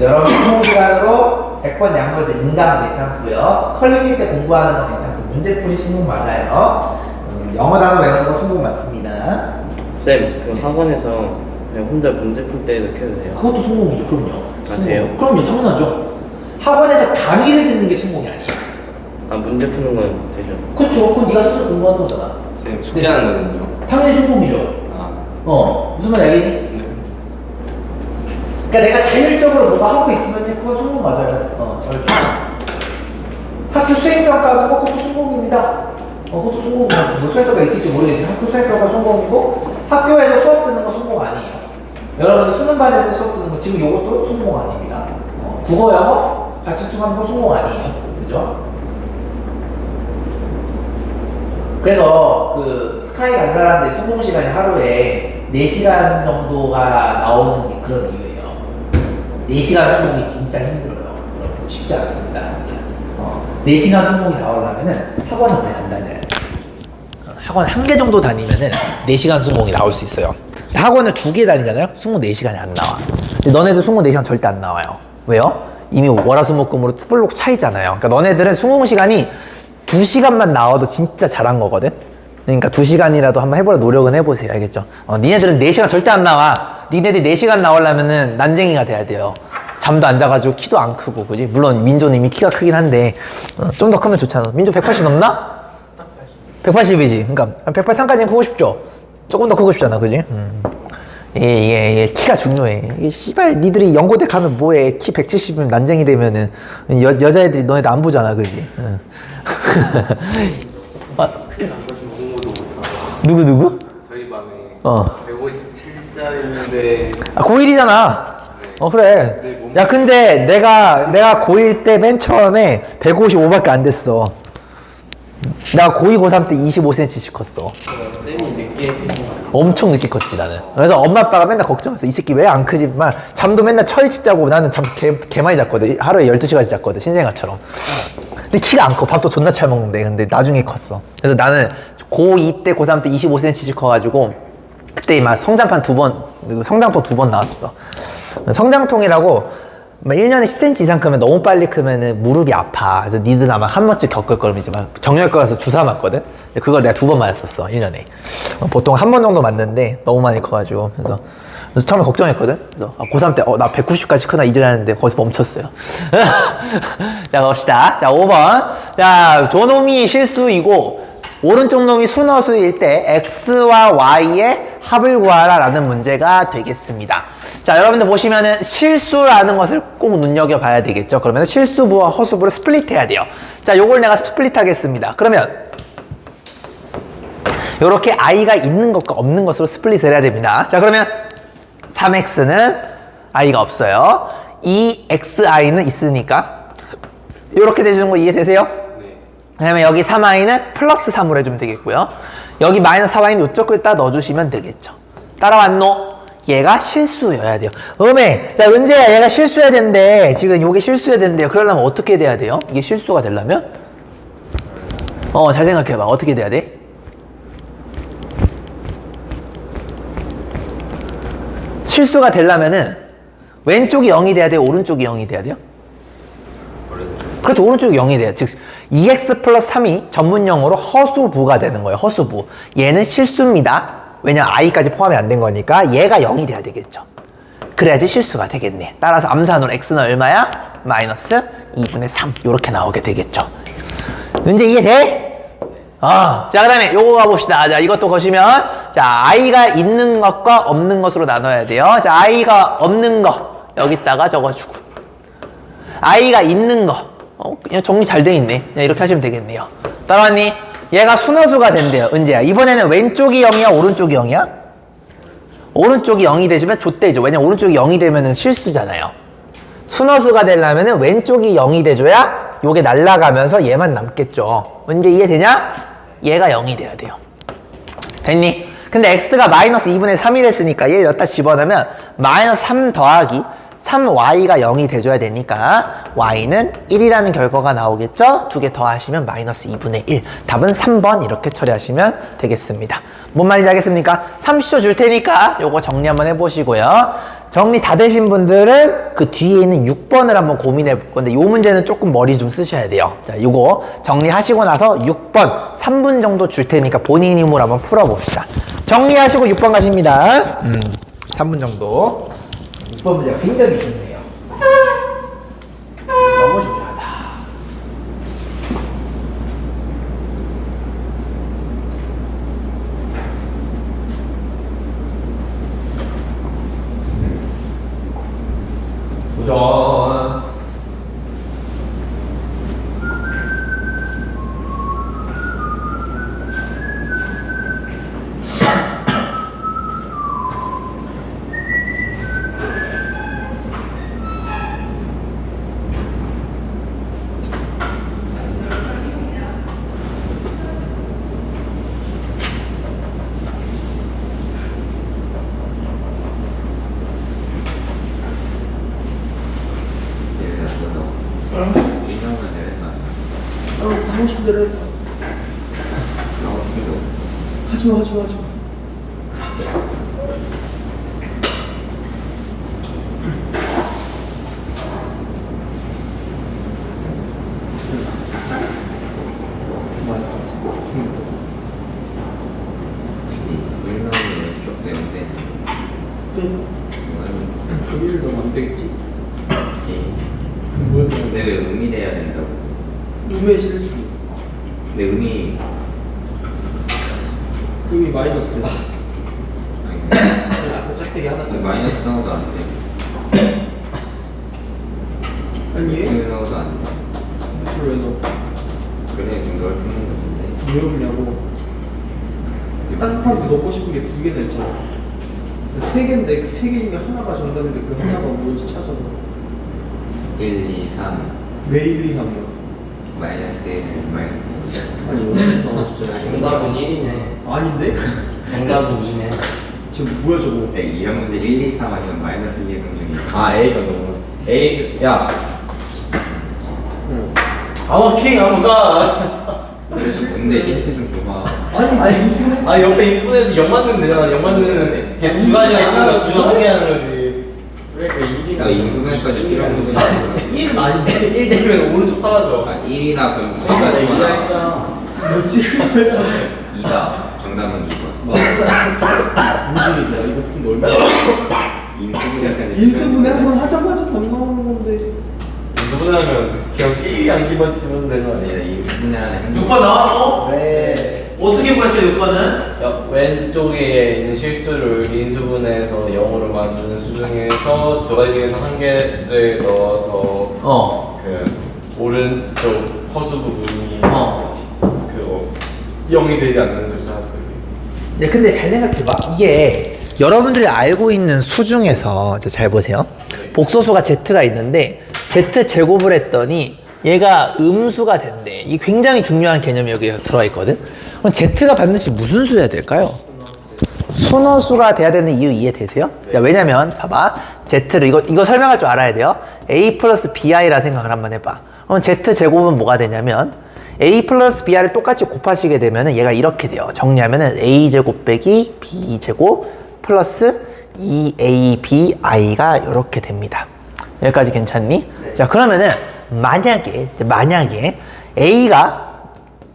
여러분 수능시간으로 100번 양보해서 인강 괜찮고요. 컬리기 때 공부하는 거 괜찮고, 문제풀이 수능 맞아요. 영어 단어 외우는 거 수능 맞습니다. 쌤, 그 학원에서 그냥 혼자 문제 풀 때도 켜도 돼요? 그것도 성공이죠. 그럼요. 아, 돼요? 그럼요. 당연하죠. 학원에서 강의를 듣는 게 성공이 아니에요. 아, 문제 푸는 건 되죠? 그렇죠. 그건 네가 스스로 공부하는 거잖아. 쌤 숙제하는 거는요? 당연히 성공이죠. 아, 무슨 말 알겠니? 네. 그러니까 내가 자율적으로 뭐가 하고 있으면 그건 성공 맞아요. 자율적으로. 학교 수행평가 하는 거 그것도 성공입니다. 그것도 성공입니다. 뭐 수행평가 있을지 모르겠지만 학교 수행평가 성공이고, 학교에서 수업 듣는 거 성공 아니에요. 여러분들 수능반에서 수업 듣는 거 지금 이것도 성공 아닙니다. 국어, 영어 같이 수업하는 거 성공 아니에요. 그죠? 그래서 그 스카이 간 사람들 수능 시간이 하루에 4시간 정도가 나오는 게 그런 이유예요. 4시간 수능이 진짜 힘들어요. 여러분 쉽지 않습니다. 4시간 수능이 나오려면은 학원을 많이 안 다녀요. 학원 1개 정도 다니면은 4시간 수능이 나올 수 있어요. 학원을 2개 다니잖아요? 수능 4시간이 안 나와. 근데 너네들 수능 4시간 절대 안 나와요. 왜요? 이미 월화수목금으로 풀록 차이잖아요. 그러니까 너네들은 수능 시간이 2시간만 나와도 진짜 잘한 거거든? 그러니까 2시간이라도 한번 해보려 노력은 해보세요. 알겠죠? 니네들은 4시간 절대 안 나와. 니네들이 4시간 나오려면은 난쟁이가 돼야 돼요. 잠도 안 자가지고 키도 안 크고, 그지? 물론 민조는 이미 키가 크긴 한데 좀 더 크면 좋잖아. 민조 180 넘나? 180이지. 그러니까 183까지는 크고 싶죠? 조금 더 크고 싶잖아, 그지? 예, 키가 중요해. 이게 씨발 니들이 연고대 가면 뭐해? 키 170이면 난쟁이 되면은 여자애들이 너네들 안 보잖아, 그지? 큰일 난 거지 공부도 못하고. 누구? 저희 반에 157짜리인데 고1이잖아. 그래. 야, 근데 내가 고1 때 맨 처음에 155밖에 안 됐어. 나 고2, 고3 때 25cm씩 컸어. 쌤이 늦게 엄청 늦게 컸지, 나는. 그래서 엄마 아빠가 맨날 걱정했어. 이 새끼 왜 안 크지만 잠도 맨날 철칙 자고 나는 잠 개 많이 잤거든. 하루에 12시간씩 잤거든, 신생아처럼. 근데 키가 안 커. 밥도 존나 잘 먹는데. 근데 나중에 컸어. 그래서 나는 고2 때, 고3 때 25cm씩 커가지고 그때 막 성장판 2번, 성장통 2번 나왔어. 성장통이라고 1년에 10cm 이상 크면 너무 빨리 크면은 무릎이 아파. 그래서 니들 아마 한 번쯤 겪을 거면 이제 막 정형외과 가서 주사 맞거든? 그걸 내가 2번 맞았었어, 1년에. 보통 한 번 정도 맞는데 너무 많이 커가지고. 그래서 처음에 걱정했거든? 그래서 고3 때, 나 190까지 크나 이질하는데 거기서 멈췄어요. 자, 갑시다. 자, 5번. 자, 저놈이 실수이고, 오른쪽 놈이 순허수일 때 x와 y의 합을 구하라 라는 문제가 되겠습니다. 자, 여러분들 보시면은 실수라는 것을 꼭 눈여겨봐야 되겠죠. 그러면 실수부와 허수부를 스플릿 해야 돼요. 자, 요걸 내가 스플릿 하겠습니다. 그러면 요렇게 i가 있는 것과 없는 것으로 스플릿을 해야 됩니다. 자, 그러면 3x는 i가 없어요. 이 xi는 있으니까 요렇게 되주는 거 이해되세요? 그 다음에 여기 3i는 플러스 3으로 해주면 되겠고요. 여기 마이너스 4i는 이쪽에다 넣어주시면 되겠죠. 따라왔노? 얘가 실수여야 돼요. 자, 은재야, 얘가 실수해야 된대. 지금 요게 실수해야 된대요. 그러려면 어떻게 돼야 돼요? 이게 실수가 되려면? 잘 생각해봐. 어떻게 돼야 돼? 실수가 되려면은 왼쪽이 0이 돼야 돼요? 오른쪽이 0이 돼야 돼요? 그렇죠. 오른쪽이 0이 돼요. 즉 2x 플러스 3이 전문용어로 허수부가 되는 거예요. 허수부. 얘는 실수입니다. 왜냐면 i까지 포함이 안 된 거니까 얘가 0이 돼야 되겠죠. 그래야지 실수가 되겠네. 따라서 암산으로 x는 얼마야? 마이너스 2분의 3 이렇게 나오게 되겠죠. 이제 이해돼? 자, 그 다음에 요거 가봅시다. 자, 이것도 보시면 자, i가 있는 것과 없는 것으로 나눠야 돼요. 자, i가 없는 거 여기다가 적어주고 i가 있는 거 그냥 정리 잘 돼 있네. 그냥 이렇게 하시면 되겠네요. 따라왔니? 얘가 순허수가 된대요. 은재야. 이번에는 왼쪽이 0이야? 오른쪽이 0이야? 오른쪽이 0이 되주면 좆대죠. 왜냐면 오른쪽이 0이 되면은 실수잖아요. 순허수가 되려면은 왼쪽이 0이 돼줘야 요게 날아가면서 얘만 남겠죠. 은재 이해되냐? 얘가 0이 돼야 돼요. 됐니? 근데 x가 마이너스 2분의 3이랬으니까 얘 여기다 집어넣으면 마이너스 3 더하기 3y가 0이 돼줘야 되니까 y는 1이라는 결과가 나오겠죠? 두 개 더하시면 마이너스 2분의 1. 답은 3번 이렇게 처리하시면 되겠습니다. 뭔 말인지 알겠습니까? 30초 줄 테니까 요거 정리 한번 해보시고요. 정리 다 되신 분들은 그 뒤에 있는 6번을 한번 고민해 볼 건데 요 문제는 조금 머리 좀 쓰셔야 돼요. 자, 요거 정리하시고 나서 6번 3분 정도 줄 테니까 본인 힘으로 한번 풀어봅시다. 정리하시고 6번 가십니다. 3분 정도. 6번 문제가 굉장히 중요해요. 너무 중요하다. 도전. 하고 싶은 대로 해. 하지마. 그럼 1을 넣으면 안 되겠지? 그렇지. 그럼 뭐야? 근데 왜 음이 돼야 된다고? 음의 실수. 근데 음이 음이 마이너스다. 아니 앞에 짝대기 하나 근데 더. 마이너스 넣어도 안 돼. 아니 얘? 왜 넣어도 안 돼. 왜 넣어? 그래 그럼 널 쓰는 건데. 왜 없냐고. 땅파도 넣고 싶은 게 두 개나 있잖아. 세 개인데 그 세 개 중에 하나가 정답인데 그 하나가 뭔지 찾아봐. 1, 2, 3 왜 1, 2, 3이야? 마이너스 1 마이너스 2. 아니 어디서 나와 진짜. 정답은 1이네. 아닌데? 정답은 2네. 지금 뭐야 저거? 이런 문제 1, 2, 3 아니면 마이너스 2의 동중이 아 A가 너무 A 야 응. 아무킹 아무가 그래서 문제 힌트 좀 줘봐. 아니 옆에 인수분해서 0 맞는 되잖아. 0 맞는 그냥 두 가지가 있으니까 두개 하게 하는 거지. 왜 1이나 야, 인수분해까지 필요한 부분이 1은 아닌데 1 되면 오른쪽 사라져. 1이나 그럼 내가 2라 2가 했잖아. 너 지금 하잖아. 2다. 정답은 2번. 무슨 일이야? 이거 푼 얼마? 인수분해까지 인수분해 한번 하자마자 반가워하는 건데. 인수분해하면 그냥 1이 안기만 치면 되는 거 아니라 아니야? 인수분해하는 6번 나왔어? 네. 어떻게 구했어요 6번은? 왼쪽에 있는 실수를 인수분해해서 0으로 만드는 수중에서 두 가지 중에서 한 개를 넣어서 그 오른쪽 허수 부분이 그거 0이 되지 않는 줄 찾았어요. 네, 근데 잘 생각해봐. 이게 여러분들이 알고 있는 수 중에서 잘 보세요. 복소수가 z가 있는데 z 제곱을 했더니 얘가 음수가 된대. 이게 굉장히 중요한 개념이 여기 들어있거든. 그럼 z가 반드시 무슨 수여야 될까요? 순어수가 돼야 되는 이유 이해되세요? 야, 왜냐면 봐봐. z를 이거 설명할 줄 알아야 돼요. a 플러스 bi라 생각을 한번 해봐. 그럼 z 제곱은 뭐가 되냐면 a 플러스 bi를 똑같이 곱하시게 되면은 얘가 이렇게 돼요. 정리하면은 a 제곱 빼기 b 제곱 플러스 2abi가 이렇게 됩니다. 여기까지 괜찮니? 네. 자, 그러면은 만약에 a가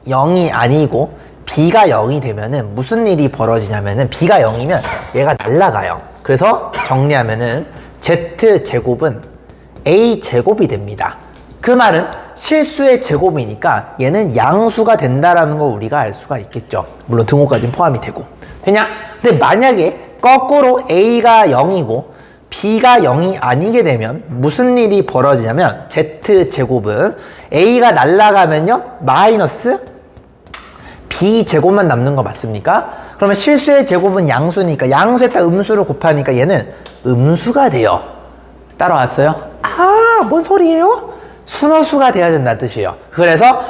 0이 아니고 b가 0이 되면은 무슨 일이 벌어지냐면은 b가 0이면 얘가 날라가요. 그래서 정리하면은 z 제곱은 a 제곱이 됩니다. 그 말은 실수의 제곱이니까 얘는 양수가 된다라는 거 우리가 알 수가 있겠죠. 물론 등호까지는 포함이 되고. 되냐? 근데 만약에 거꾸로 a가 0이고 b가 0이 아니게 되면 무슨 일이 벌어지냐면 z 제곱은 a가 날라가면요 마이너스 b 제곱만 남는 거 맞습니까? 그러면 실수의 제곱은 양수니까 양수에다 음수를 곱하니까 얘는 음수가 돼요. 따라왔어요? 아, 뭔 소리예요? 순어수가 돼야 된다는 뜻이에요. 그래서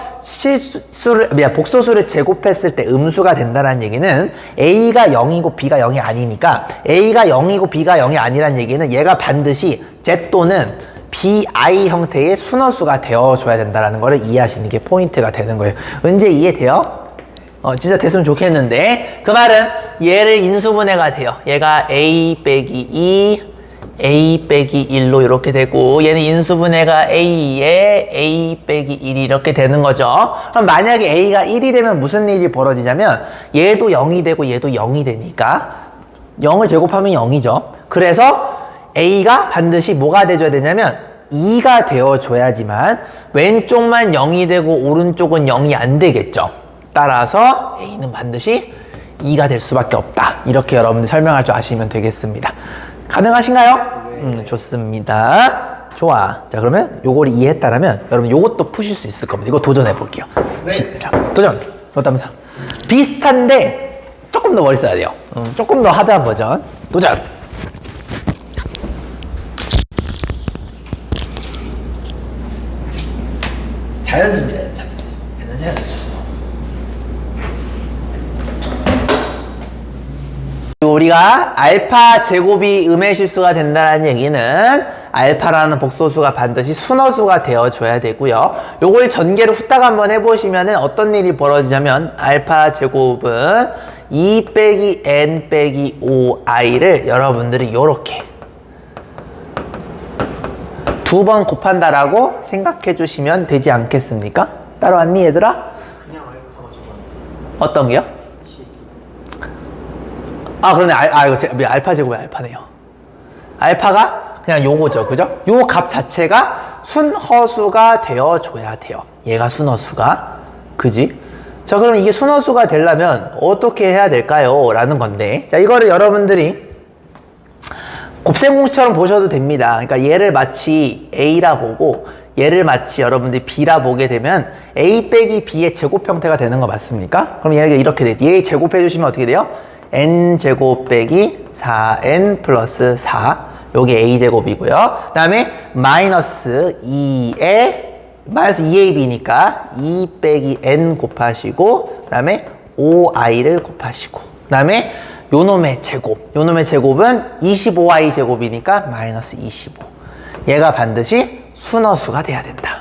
복소수를 제곱했을 때 음수가 된다는 얘기는 a가 0이고 b가 0이 아니니까 a가 0이고 b가 0이 아니란 얘기는 얘가 반드시 z 또는 bi 형태의 순어수가 되어줘야 된다는 거를 이해하시는 게 포인트가 되는 거예요. 은재 이해돼요? 진짜 됐으면 좋겠는데 그 말은 얘를 인수분해가 돼요. 얘가 a 빼기 2 a 빼기 1로 이렇게 되고 얘는 인수분해가 a에 a 빼기 1이 이렇게 되는 거죠. 그럼 만약에 a가 1이 되면 무슨 일이 벌어지냐면 얘도 0이 되고 얘도 0이 되니까 0을 제곱하면 0이죠. 그래서 a가 반드시 뭐가 돼줘야 되냐면 2가 되어줘야지만 왼쪽만 0이 되고 오른쪽은 0이 안 되겠죠. 따라서 a는 반드시 2가 될 수밖에 없다. 이렇게 여러분들 설명할 줄 아시면 되겠습니다. 가능하신가요? 좋습니다. 좋아. 자, 그러면 요걸 이해했다라면 여러분 요것도 푸실 수 있을 겁니다. 이거 도전해 볼게요. 자, 도전. 그렇다면서 비슷한데 조금 더 머리 써야 돼요. 조금 더 하드한 버전. 도전. 자연수입니다. 얘는 자연수. 우리가 알파 제곱이 음의 실수가 된다는 얘기는 알파라는 복소수가 반드시 순어수가 되어줘야 되고요. 요걸 전개를 후딱 한번 해보시면 어떤 일이 벌어지냐면 알파 제곱은 2 빼기 n 빼기 5i를 여러분들이 요렇게 두 번 곱한다라고 생각해 주시면 되지 않겠습니까? 따라왔니 얘들아? 그냥 알파가 저거. 어떤 게요? 그러네. 이거 알파 제곱이 알파네요. 알파가 그냥 요거죠. 그죠? 요 값 자체가 순허수가 되어줘야 돼요. 얘가 순허수가. 그지? 자, 그럼 이게 순허수가 되려면 어떻게 해야 될까요? 라는 건데. 자, 이거를 여러분들이 곱셈공식처럼 보셔도 됩니다. 그러니까 얘를 마치 A라 보고 얘를 마치 여러분들이 B라 보게 되면 A 빼기 B의 제곱 형태가 되는 거 맞습니까? 그럼 얘가 이렇게 돼요. 얘 제곱해 주시면 어떻게 돼요? N제곱 빼기 4N 플러스 4. 요게 A제곱이고요. 그 다음에 마이너스 2에 마이너스 2AB니까 2 빼기 N 곱하시고 그 다음에 5I를 곱하시고 그 다음에 요놈의 제곱. 요놈의 제곱은 25I 제곱이니까 마이너스 25. 얘가 반드시 순허수가 돼야 된다.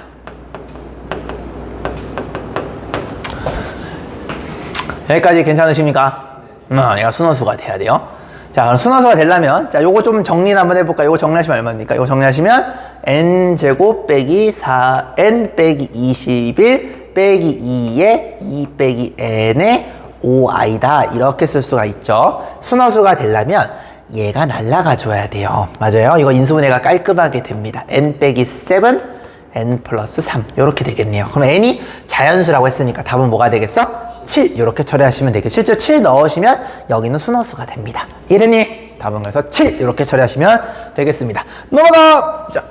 여기까지 괜찮으십니까? 얘가 순허수가 돼야 돼요. 자, 그럼 순허수가 되려면, 자, 요거 좀 정리를 한번 해볼까요? 요거 정리하시면 얼마입니까? 요거 정리하시면, n제곱 빼기 4n 빼기 21 빼기 2에 2 빼기 n에 5i다. 이렇게 쓸 수가 있죠. 순허수가 되려면, 얘가 날라가 줘야 돼요. 맞아요. 이거 인수분해가 깔끔하게 됩니다. n 빼기 7, n 플러스 3. 요렇게 되겠네요. 그럼 n이 자연수라고 했으니까 답은 뭐가 되겠어? 7. 요렇게 처리하시면 되겠죠. 실제 7 넣으시면 여기는 순허수가 됩니다. 이해됐니? 답은 그래서 7. 요렇게 처리하시면 되겠습니다. 넘어가! 자,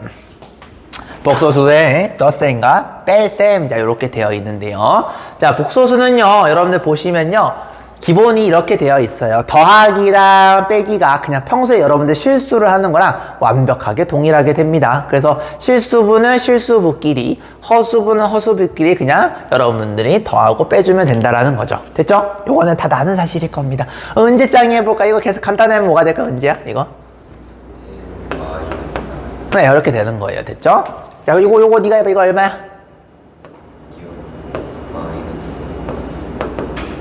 복소수의 덧셈과 뺄셈. 자, 요렇게 되어 있는데요. 자, 복소수는요, 여러분들 보시면요. 기본이 이렇게 되어 있어요. 더하기랑 빼기가 그냥 평소에 여러분들 실수를 하는 거랑 완벽하게 동일하게 됩니다. 그래서 실수분은 실수부끼리, 허수분은 허수부끼리 그냥 여러분들이 더하고 빼주면 된다라는 거죠. 됐죠? 요거는 다 나는 사실일 겁니다. 은재짱이 해볼까? 이거 계속 간단하면 뭐가 될까? 은재야? 이거? 네, 이렇게 되는 거예요. 됐죠? 자, 요거 네가 해봐. 이거 얼마야?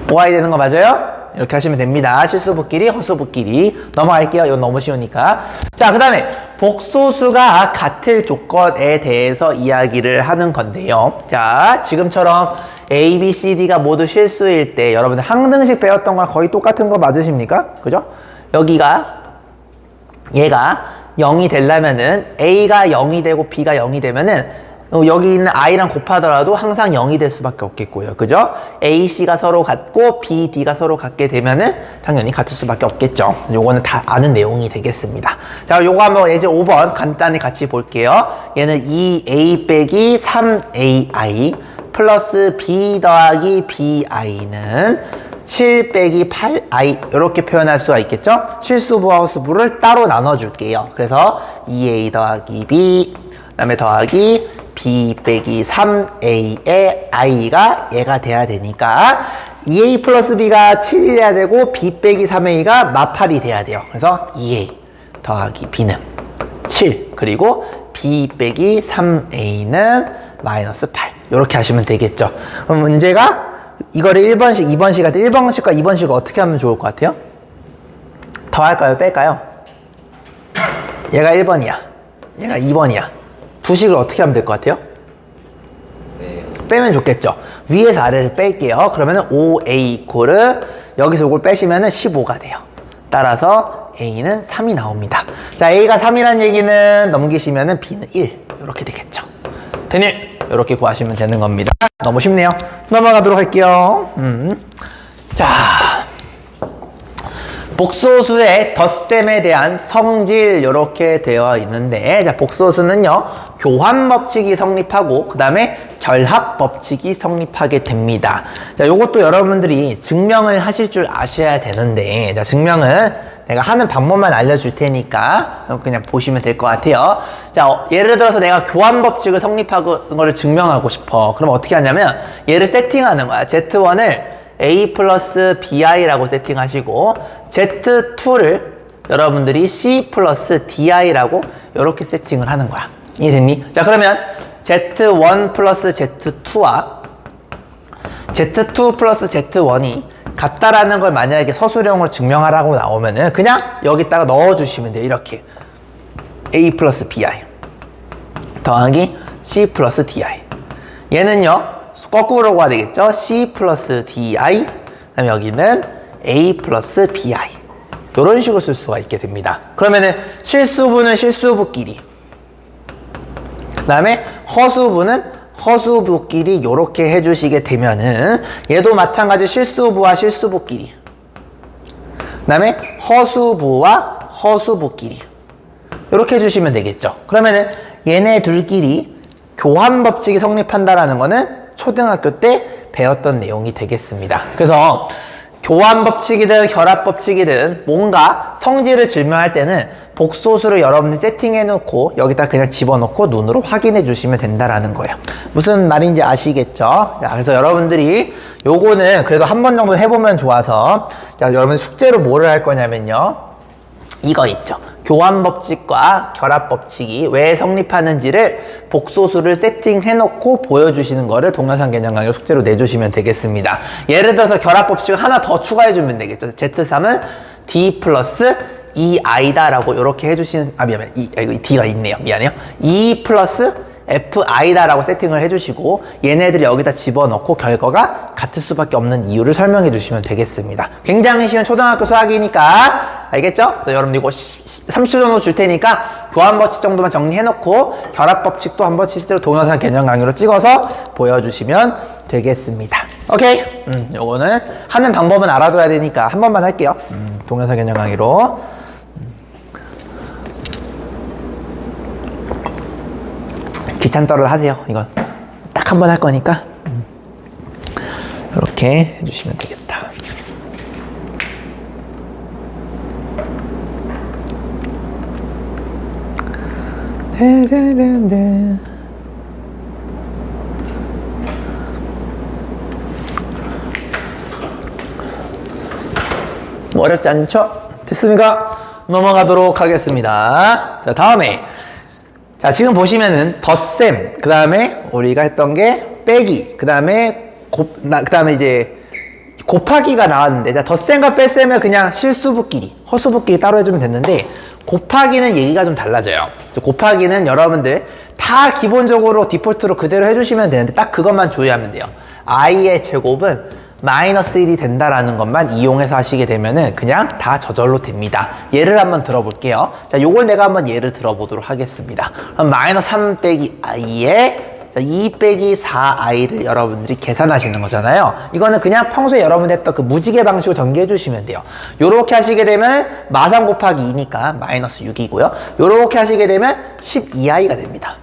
5i 되는 거 맞아요? 이렇게 하시면 됩니다. 실수부끼리, 허수부끼리. 넘어갈게요. 이건 너무 쉬우니까. 자, 그 다음에 복소수가 같을 조건에 대해서 이야기를 하는 건데요. 자, 지금처럼 A, B, C, D가 모두 실수일 때 여러분들 항등식 배웠던 거랑 거의 똑같은 거 맞으십니까? 그죠? 여기가 얘가 0이 되려면은 A가 0이 되고 B가 0이 되면은 여기 있는 i랑 곱하더라도 항상 0이 될 수밖에 없겠고요. 그죠? A, C가 서로 같고 B, D가 서로 같게 되면은 당연히 같을 수밖에 없겠죠. 요거는 다 아는 내용이 되겠습니다. 자, 요거 한번 예제 5번 간단히 같이 볼게요. 얘는 2A 빼기 3AI 플러스 B 더하기 BI는 7 빼기 8i 이렇게 표현할 수가 있겠죠? 실수부와 허수부를 따로 나눠줄게요. 그래서 2A 더하기 B 그 다음에 더하기 B 빼기 3A의 I가 얘가 돼야 되니까 2A 플러스 B가 7이 돼야 되고 B 빼기 3A가 마팔이 돼야 돼요. 그래서 2A 더하기 B는 7 그리고 B 빼기 3A는 마이너스 8 이렇게 하시면 되겠죠. 그럼 문제가 이거를 1번씩, 2번씩 할 때 1번씩과 2번씩을 어떻게 하면 좋을 것 같아요? 더할까요? 뺄까요? 얘가 1번이야. 얘가 2번이야. 두 식을 어떻게 하면 될 것 같아요? 네. 빼면 좋겠죠. 위에서 아래를 뺄게요. 그러면은 5A 이코르 여기서 이걸 빼시면은 15가 돼요. 따라서 A는 3이 나옵니다. 자, A가 3이라는 얘기는 넘기시면은 B는 1 이렇게 되겠죠. 되니? 이렇게 구하시면 되는 겁니다. 너무 쉽네요. 넘어가도록 할게요. 자, 복소수의 덧셈에 대한 성질 이렇게 되어 있는데, 자, 복소수는요 교환 법칙이 성립하고 그 다음에 결합 법칙이 성립하게 됩니다. 자, 요것도 여러분들이 증명을 하실 줄 아셔야 되는데, 자, 증명은 내가 하는 방법만 알려줄 테니까 그냥 보시면 될 것 같아요. 자, 예를 들어서 내가 교환 법칙을 성립하는 거를 증명하고 싶어. 그럼 어떻게 하냐면 얘를 세팅하는 거야. Z1을 A 플러스 BI라고 세팅하시고 Z2를 여러분들이 C 플러스 DI라고 이렇게 세팅을 하는 거야. 이해됐니? 자, 그러면 Z1 플러스 Z2와 Z2 플러스 Z1이 같다라는 걸 만약에 서술형으로 증명하라고 나오면은 그냥 여기다가 넣어주시면 돼요. 이렇게 A 플러스 BI 더하기 C 플러스 DI. 얘는요 거꾸로가 되겠죠. C 플러스 DI 그다음에 여기는 A 플러스 BI 이런 식으로 쓸 수가 있게 됩니다. 그러면은 실수부는 실수부끼리, 그 다음에 허수부는 허수부끼리 이렇게 해주시게 되면은 얘도 마찬가지 실수부와 실수부끼리, 그 다음에 허수부와 허수부끼리 이렇게 해주시면 되겠죠. 그러면은 얘네 둘끼리 교환법칙이 성립한다라는 거는 초등학교 때 배웠던 내용이 되겠습니다. 그래서 교환법칙이든 결합법칙이든 뭔가 성질을 증명할 때는 복소수를 여러분들이 세팅해 놓고 여기다 그냥 집어넣고 눈으로 확인해 주시면 된다라는 거예요. 무슨 말인지 아시겠죠? 자, 그래서 여러분들이 요거는 그래도 한 번 정도 해보면 좋아서, 자, 여러분 숙제로 뭐를 할 거냐면요, 이거 있죠. 교환법칙과 결합법칙이 왜 성립하는지를 복소수를 세팅해 놓고 보여주시는 거를 동영상 개념 강의 숙제로 내주시면 되겠습니다. 예를 들어서 결합법칙을 하나 더 추가해 주면 되겠죠. Z3은 D 플러스 2i다 라고 이렇게 해주신, 이거 D가 있네요. 미안해요. 2 플러스 FI다 라고 세팅을 해주시고 얘네들이 여기다 집어넣고 결과가 같을 수밖에 없는 이유를 설명해 주시면 되겠습니다. 굉장히 쉬운 초등학교 수학이니까 알겠죠? 그래서 여러분 이거 30초 정도 줄 테니까 교환법칙 정도만 정리해놓고 결합법칙도 한번 실제로 동영상 개념 강의로 찍어서 보여주시면 되겠습니다. 오케이? 요거는 하는 방법은 알아둬야 되니까 한 번만 할게요. 동영상 개념 강의로. 귀찮더라도 하세요. 이건 딱 한 번 할 거니까 이렇게 해주시면 되겠다. 뭐 어렵지 않죠? 됐습니까? 넘어가도록 하겠습니다. 자, 다음에, 자, 지금 보시면은 덧셈, 그 다음에 우리가 했던 게 빼기, 그 다음에 이제 곱하기가 나왔는데, 자, 덧셈과 뺄셈은 그냥 실수부끼리, 허수부끼리 따로 해주면 됐는데, 곱하기는 얘기가 좀 달라져요. 곱하기는 여러분들 다 기본적으로 디폴트로 그대로 해주시면 되는데 딱 그것만 주의하면 돼요. i의 제곱은 마이너스 1이 된다라는 것만 이용해서 하시게 되면은 그냥 다 저절로 됩니다. 예를 한번 들어볼게요. 자, 요걸 내가 한번 예를 들어보도록 하겠습니다. 그럼 마이너스 3 빼기 i에 2 빼기 4i를 여러분들이 계산하시는 거잖아요. 이거는 그냥 평소에 여러분이 했던 그 무지개 방식으로 전개해 주시면 돼요. 요렇게 하시게 되면 마3 곱하기 2니까 마이너스 6이고요. 요렇게 하시게 되면 12i가 됩니다.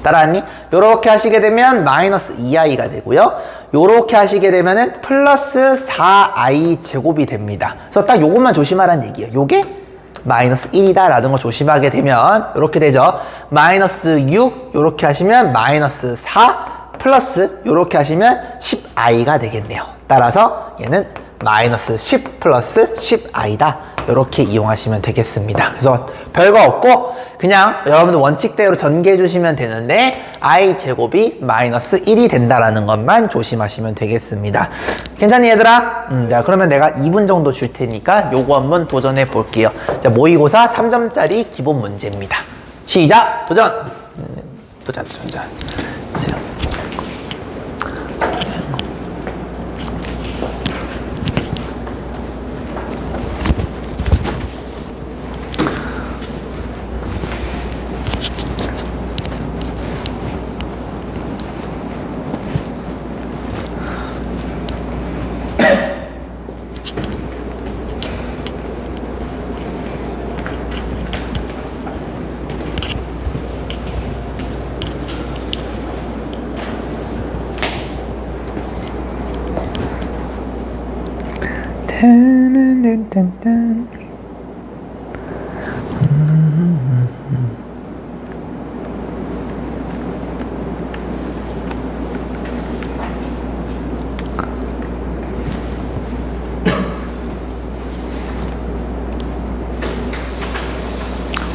따라왔니? 요렇게 하시게 되면 마이너스 2i가 되고요. 요렇게 하시게 되면은 플러스 4i 제곱이 됩니다. 그래서 딱 요것만 조심하라는 얘기예요. 요게 마이너스 1이다 라는 거 조심하게 되면 이렇게 되죠. 마이너스 6 요렇게 하시면 마이너스 4 플러스 요렇게 하시면 10i가 되겠네요. 따라서 얘는 마이너스 10 플러스 10i다 요렇게 이용하시면 되겠습니다. 그래서 별거 없고 그냥 여러분들 원칙대로 전개해 주시면 되는데 i 제곱이 마이너스 1이 된다라는 것만 조심하시면 되겠습니다. 괜찮니 얘들아? 자, 그러면 내가 2분 정도 줄 테니까 요거 한번 도전해 볼게요. 자, 모의고사 3점짜리 기본 문제입니다. 시작! 도전! 도전.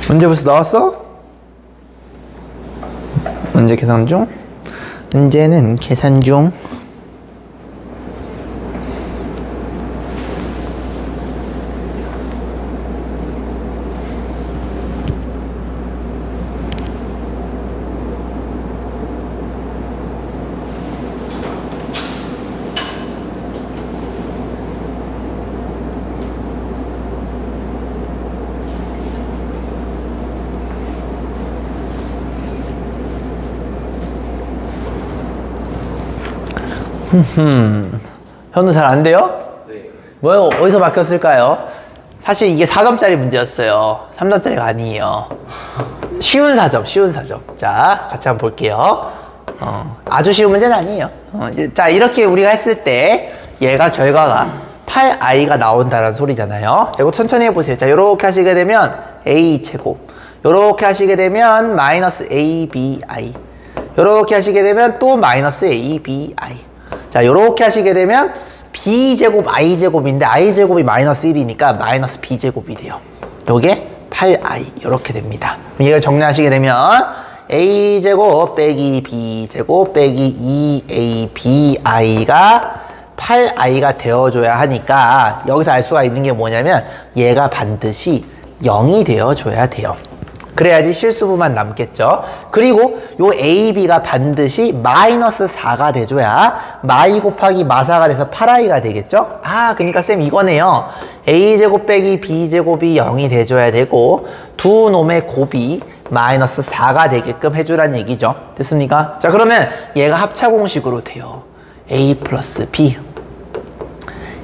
문제 벌써 나왔어? 문제 계산 중? 문제는 계산 중. 현우 잘 안 돼요? 네. 뭐요? 어디서 막혔을까요? 사실 이게 4점짜리 문제였어요. 3점짜리가 아니에요. 쉬운 4점, 쉬운 4점. 자, 같이 한번 볼게요. 아주 쉬운 문제는 아니에요. 자, 이렇게 우리가 했을 때 얘가 결과가 8i가 나온다는 소리잖아요. 이거 천천히 해보세요. 자, 요렇게 하시게 되면 a제곱, 요렇게 하시게 되면 마이너스 abi, 요렇게 하시게 되면 또 마이너스 abi. 자, 요렇게 하시게 되면 b제곱 i제곱인데 i제곱이 마이너스 1이니까 마이너스 b제곱이 돼요. 요게 8i 이렇게 됩니다. 그럼 이걸 정리하시게 되면 a제곱 빼기 b제곱 빼기 2abi가 8i가 되어줘야 하니까 여기서 알 수가 있는 게 뭐냐면 얘가 반드시 0이 되어줘야 돼요. 그래야지 실수부만 남겠죠. 그리고 요 AB가 반드시 마이너스 4가 돼줘야 마이 곱하기 마사가 돼서 8i가 되겠죠. 아, 그러니까 쌤 이거네요. A제곱 빼기 B제곱이 0이 돼줘야 되고 두 놈의 곱이 마이너스 4가 되게끔 해주란 얘기죠. 됐습니까? 자, 그러면 얘가 합차공식으로 돼요. A 플러스 B,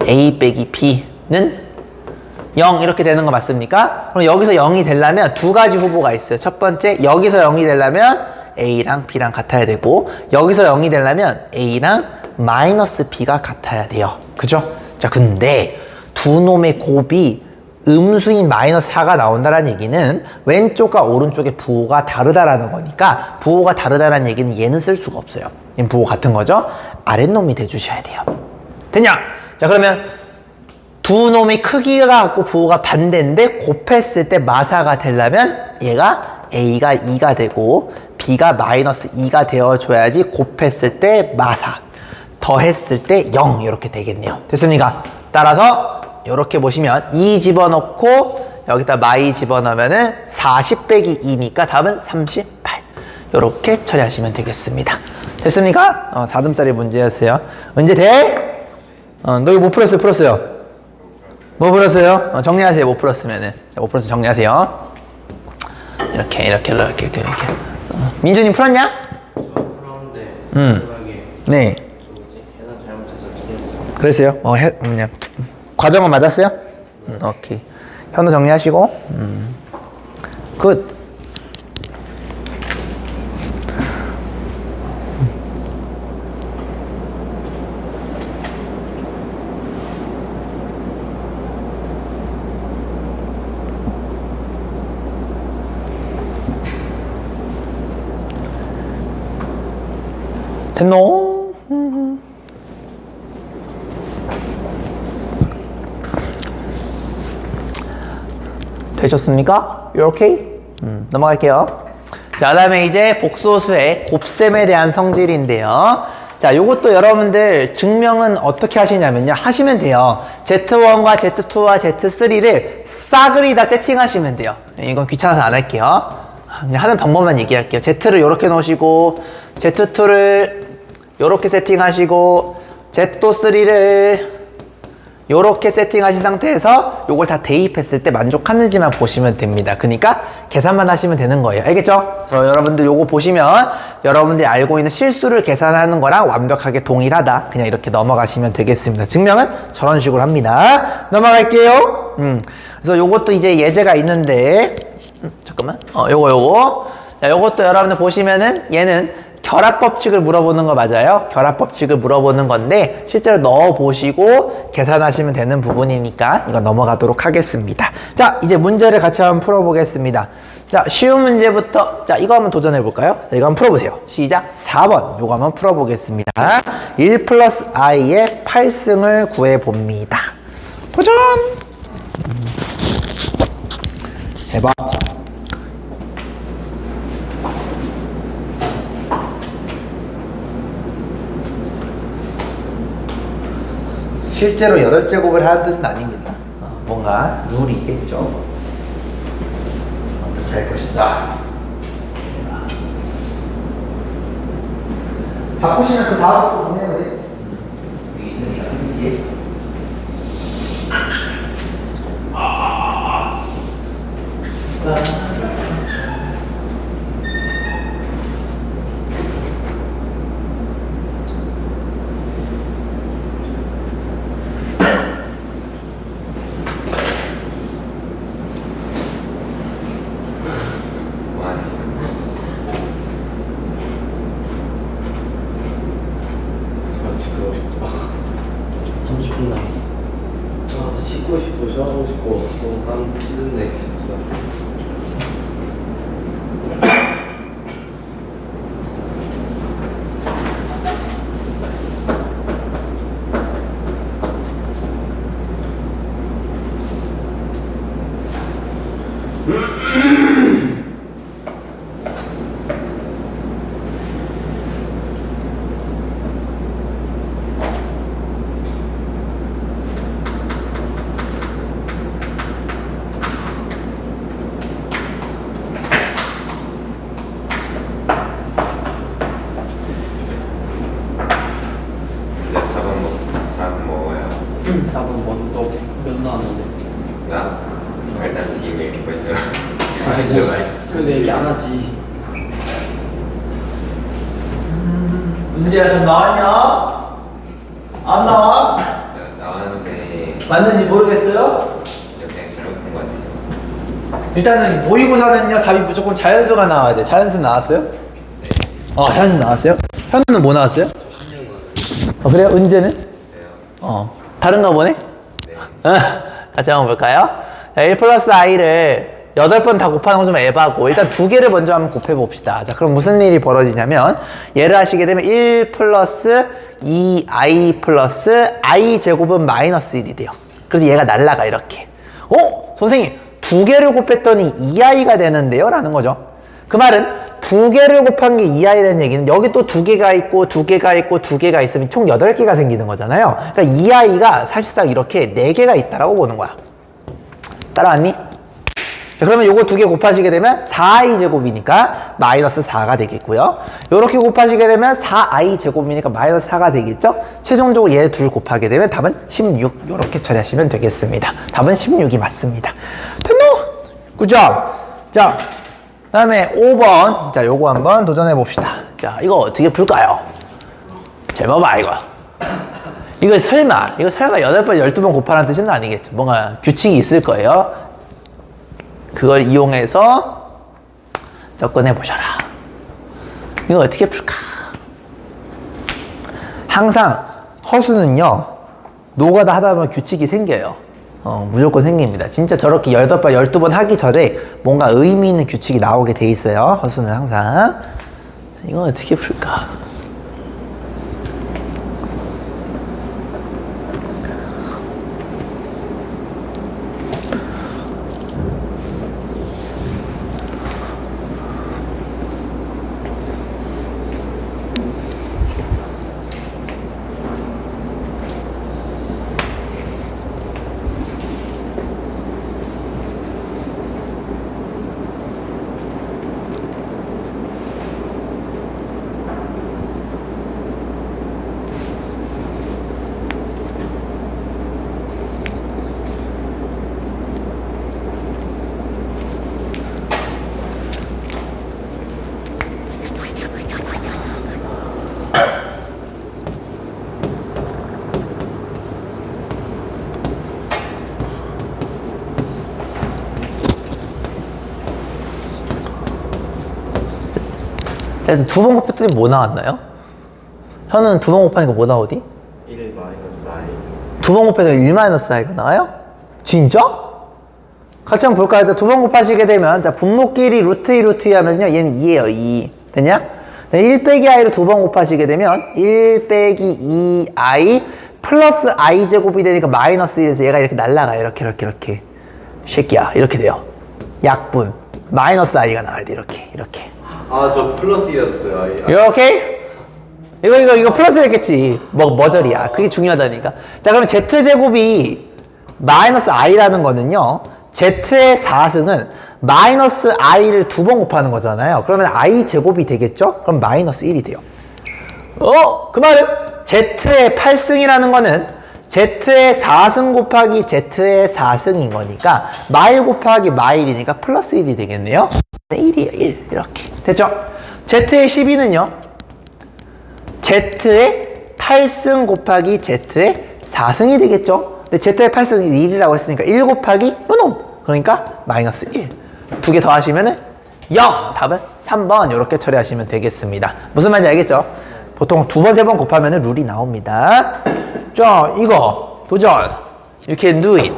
A 빼기 B는 0 이렇게 되는 거 맞습니까? 그럼 여기서 0이 되려면 두 가지 후보가 있어요. 첫 번째, 여기서 0이 되려면 A랑 B랑 같아야 되고 여기서 0이 되려면 A랑 마이너스 B가 같아야 돼요. 그죠? 자, 근데 두 놈의 곱이 음수인 마이너스 4가 나온다는 얘기는 왼쪽과 오른쪽의 부호가 다르다라는 거니까 부호가 다르다는 얘기는 얘는 쓸 수가 없어요. 얘는 부호 같은 거죠? 아랫놈이 돼주셔야 돼요. 됐냐? 자, 그러면 두 놈의 크기가 같고 부호가 반대인데 곱했을 때 마사가 되려면 얘가 A가 2가 되고 B가 마이너스 2가 되어줘야지 곱했을 때 마사, 더했을 때 0 이렇게 되겠네요. 됐습니까? 따라서 이렇게 보시면 2 집어넣고 여기다 마이 집어넣으면은 40 빼기 2니까 답은 38 이렇게 처리하시면 되겠습니다. 됐습니까? 4점짜리 문제였어요. 문제 돼? 너 이거 못 풀었어요? 풀었어요? 뭐 풀었어요? 정리하세요. 못 풀었으면은. 자, 못 풀었으면 정리하세요. 이렇게. 민준이 풀었냐? 저 풀었는데 마지막에 네. 계산 잘못해서 틀렸어. 그랬어요? 그냥 과정은 맞았어요? 오케이. 현우 정리하시고. 굿. 됐노? 되셨습니까? 이렇게? 넘어갈게요. 자, 그 다음에 이제 복소수의 곱셈에 대한 성질인데요. 자, 요것도 여러분들 증명은 어떻게 하시냐면요. 하시면 돼요. Z1과 Z2와 Z3를 싸그리 다 세팅하시면 돼요. 이건 귀찮아서 안 할게요. 그냥 하는 방법만 얘기할게요. Z를 이렇게 놓으시고 Z2를 요렇게 세팅하시고 Z3를 요렇게 세팅하신 상태에서 요걸 다 대입했을 때 만족하는지만 보시면 됩니다. 그러니까 계산만 하시면 되는 거예요. 알겠죠? 그래서 여러분들 요거 보시면 여러분들이 알고 있는 실수를 계산하는 거랑 완벽하게 동일하다. 그냥 이렇게 넘어가시면 되겠습니다. 증명은 저런 식으로 합니다. 넘어갈게요. 그래서 요것도 이제 예제가 있는데 잠깐만. 요거. 자, 요것도 여러분들 보시면은 얘는 결합법칙을 물어보는 거 맞아요? 결합법칙을 물어보는 건데 실제로 넣어보시고 계산하시면 되는 부분이니까 이거 넘어가도록 하겠습니다. 자, 이제 문제를 같이 한번 풀어보겠습니다. 자, 쉬운 문제부터 자, 이거 한번 도전해볼까요? 자, 이거 한번 풀어보세요. 시작. 4번 요거 한번 풀어보겠습니다. 1 플러스 i의 8승을 구해봅니다. 도전! 해봐. 실제로 8제곱을 하는 뜻은 아닙니다. 뭔가 룰이 있겠죠. 어떻게 할 것인가. 바꾸시면 그 다음 것도 보내면 돼요. 여기 있으니까. 예. 감 힘든데 진짜. 이제 4번 먹어요. 4번 먼저 몇 나왔는데? 나 일단 팀에 있고 있어요. 근데 얘기 안 하지. 문제야, 너 나왔냐? 안 나와? 나왔는데 맞는지 모르겠어요? 그냥 잘못 본것 같아요. 일단은 모의고사는요, 답이 무조건 자연수가 나와야 돼. 자연수 나왔어요? 자연수 나왔어요? 현우는 뭐 나왔어요? 그래요? 은재는? 다른가 보네? 같이 한번 볼까요? 자, 1 플러스 i를 8번 다 곱하는 건 좀 에바고, 일단 2개를 먼저 한번 곱해봅시다. 자, 그럼 무슨 일이 벌어지냐면, 얘를 하시게 되면 1 플러스 2i 플러스 i 제곱은 마이너스 1이 돼요. 그래서 얘가 날라가, 이렇게. 선생님, 2개를 곱했더니 2i가 되는데요? 라는 거죠. 그 말은 2개를 곱한 게 2i라는 얘기는 여기 또 2개가 있고 2개가 있고 2개가 있으면 총 8개가 생기는 거잖아요. 그러니까 2i가 사실상 이렇게 4개가 있다라고 보는 거야. 따라왔니? 자, 그러면 요거 2개 곱하시게 되면 4i 제곱이니까 마이너스 4가 되겠고요. 요렇게 곱하시게 되면 4i 제곱이니까 마이너스 4가 되겠죠? 최종적으로 얘 둘 곱하게 되면 답은 16. 요렇게 처리하시면 되겠습니다. 답은 16이 맞습니다. 됐노? 9점. 자, 그 다음에 5번. 자, 요거 한번 도전해 봅시다. 자, 이거 어떻게 풀까요? 잘 봐봐, 이거. 이거 설마 8번, 12번 곱하라는 뜻은 아니겠죠. 뭔가 규칙이 있을 거예요. 그걸 이용해서 접근해 보셔라. 이거 어떻게 풀까? 항상 허수는요, 노가다 하다 보면 규칙이 생겨요. 무조건 생깁니다. 진짜 저렇게 8번, 12번 하기 전에 뭔가 의미 있는 규칙이 나오게 돼 있어요. 허수는 항상. 이거 어떻게 풀까? 두 번 곱했더니 뭐 나왔나요? 현우는 두 번 곱하니까 뭐 나오디? 1 마이너스 i. 두 번 곱해서 1 마이너스 i가 나와요? 진짜? 같이 한번 볼까요? 두 번 곱하시게 되면, 자, 분모끼리 루트 2, 루트 2 하면요, 얘는 2예요, 2. 됐냐? 1 빼기 i를 두 번 곱하시게 되면, 1 빼기 2i 플러스 i 제곱이 되니까 마이너스 1에서 얘가 이렇게 날라가요. 이렇게. 새끼야, 이렇게 돼요. 약분. 마이너스 i가 나와야 돼, 이렇게. 아, 저 플러스 2였어요, i. 이렇게? 이거 플러스 했겠지. 머저리야. 그게 중요하다니까. 자, 그러면 z제곱이 마이너스 i라는 거는요, z의 4승은 마이너스 i를 두 번 곱하는 거잖아요. 그러면 i 제곱이 되겠죠? 그럼 마이너스 1이 돼요. 그 말은 z의 8승이라는 거는 z의 4승 곱하기 z의 4승인 거니까 마일 곱하기 마일이니까 플러스 1이 되겠네요. 1이에요, 1. 이렇게. 됐죠? z의 12는요, z의 8승 곱하기 z의 4승이 되겠죠? 근데 z의 8승이 1이라고 했으니까 1 곱하기 요놈! 그러니까 마이너스 1. 두 개 더하시면은 0! 답은 3번. 이렇게 처리하시면 되겠습니다. 무슨 말인지 알겠죠? 보통 두 번, 세 번 곱하면은 룰이 나옵니다. 자, 이거 도전. You can do it.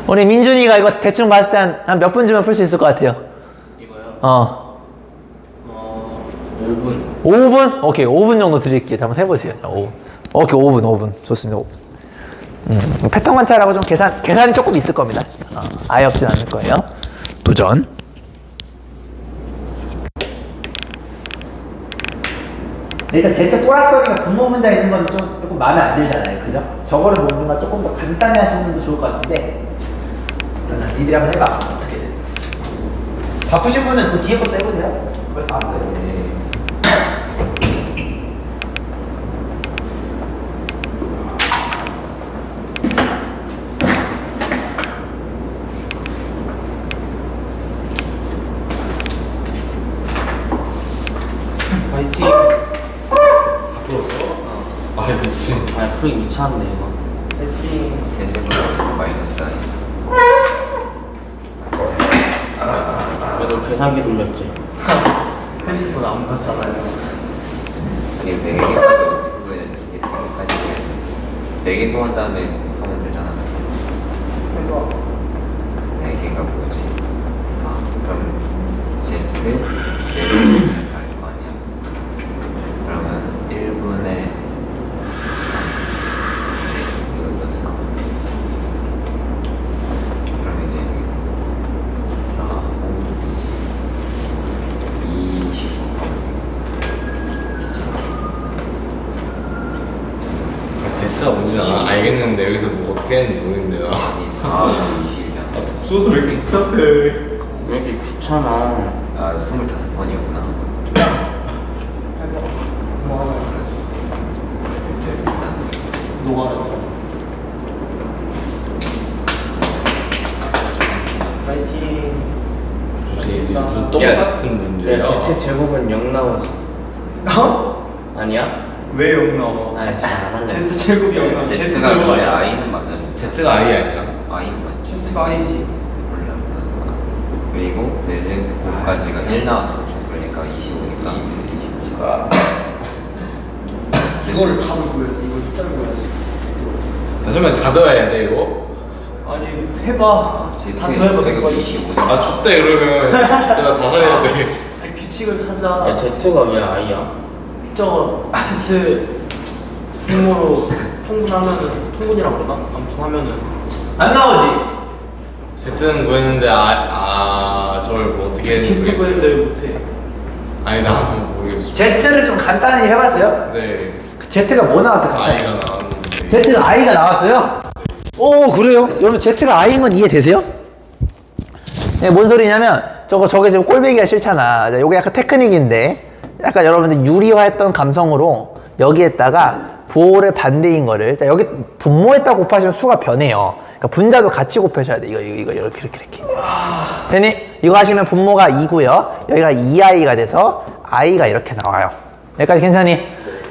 우리 민준이가 이거 대충 봤을 때 한 몇 분쯤은 풀 수 있을 것 같아요? 이거요? 5분. 5분? 오케이, 5분 정도 드릴게요. 한번 해보세요. 5분. 오케이, 5분. 좋습니다. 5분. 패턴 관찰하고 좀 계산이 조금 있을 겁니다. 아예 없진 않을 거예요. 도전. 일단 Z 꼬락서리가 분모 문자 있는 건 조금 마음에 안 들잖아요. 그죠? 저거를 뭔가 조금 더 간단히 하시는 분도 좋을 것 같은데, 일단 니들이 한번 해봐. 어떻게든. 바쁘신 분은 그 뒤에 것도 해보세요. 그걸 다 안 돼. 파이팅. 아 미친. 아, 풀이 미쳤네, 이거. 파이팅. 세제곱에서 마이너스 그래도 계산기 돌렸지. 핸드폰 안 봤잖아요. 이게 4개까지 그거에 이게 4개까지 4개 구한 다음에 하면 되잖아. 4개가 뭐지? 4. 그럼 Z 4개를 4일 거 아니야? 그러면 1분의 이것도 4. 그럼 이제 여기서 4, 5, 20 Z가 뭔지 알겠는데 여기서 뭐 어떻게 했는지 모르겠는데 나. 아니 4, 20이잖아. 소스 왜 이렇게 복잡해? 왜 이렇게 귀찮아. 아 25번이었구나. 파이팅. 무슨 똑같은 문제야. 야, Z 제곱은 0 나오지. 어? 아니야? 왜 여기 나와? 아니, 진짜 안 할래. Z 제곱이 안 나와. Z가 원래 I는 맞아요. Z가 I 아니야? I는 맞지. Z가 I지. 몰라. 그리고 내제 곱까지가 1 나왔어. 그러니까 25니까 24. 이거를 답을 보여. 이걸 숫자를 보여야지. 설마 다 더해야 돼 이거? 아니 해봐. 다 더해봐. 제곱 25. 아 좆대 그러면 제가 자살해야 돼. 아니, 규칙을 찾아. 야, Z가 왜 I야? 저 Z 분모로 통분하면은 통분이라고 그러나? 아무튼 하면은 안 나오지? Z는 구했는데 저걸 뭐 어떻게 했는지 Z 모르겠어요. 구했는데 왜 못해? 아니 나 한번 모르겠어. Z를 좀 간단히 해봤어요? 네. 그 Z가 뭐 나왔어요? 간단히? I가 나왔는데. Z가 I가 나왔어요? 오, 그래요? 여러분 Z가 I인 건 이해되세요? 네, 뭔 소리냐면 저게 지금 꼴배기가 싫잖아. 자, 요게 약간 테크닉인데 약간 여러분들 유리화했던 감성으로 여기에다가 부호를 반대인 거를, 자, 여기 분모에다 곱하시면 수가 변해요. 그러니까 분자도 같이 곱하셔야 돼. 이거 이렇게. 되니? 이거 하시면 분모가 2고요. 여기가 2i가 돼서 i가 이렇게 나와요. 여기까지 괜찮니?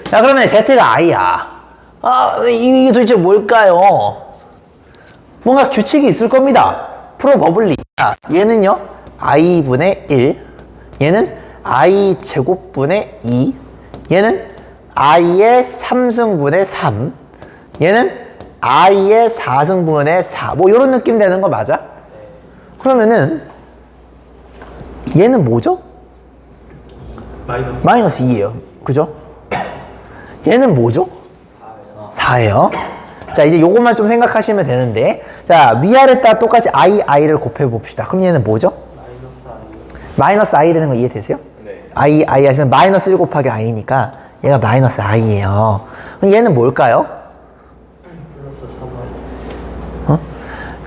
자, 그러면 Z가 i야. 이게 도대체 뭘까요? 뭔가 규칙이 있을 겁니다. 프로버블리. 얘는요, i분의 1. 얘는 i 제곱분의 2. 얘는 i의 3승분의 3. 얘는 i의 4승분의 4. 뭐 이런 느낌 되는 거 맞아? 그러면은 얘는 뭐죠? 마이너스 2예요. 그죠? 얘는 뭐죠? 4예요. 자, 이제 요것만 좀 생각하시면 되는데, 자, 위아래 따라 똑같이 i를 곱해 봅시다. 그럼 얘는 뭐죠? 마이너스 i라는 거 이해되세요? 네. i 하시면 마이너스 1 곱하기 i니까 얘가 마이너스 i예요. 그럼 얘는 뭘까요?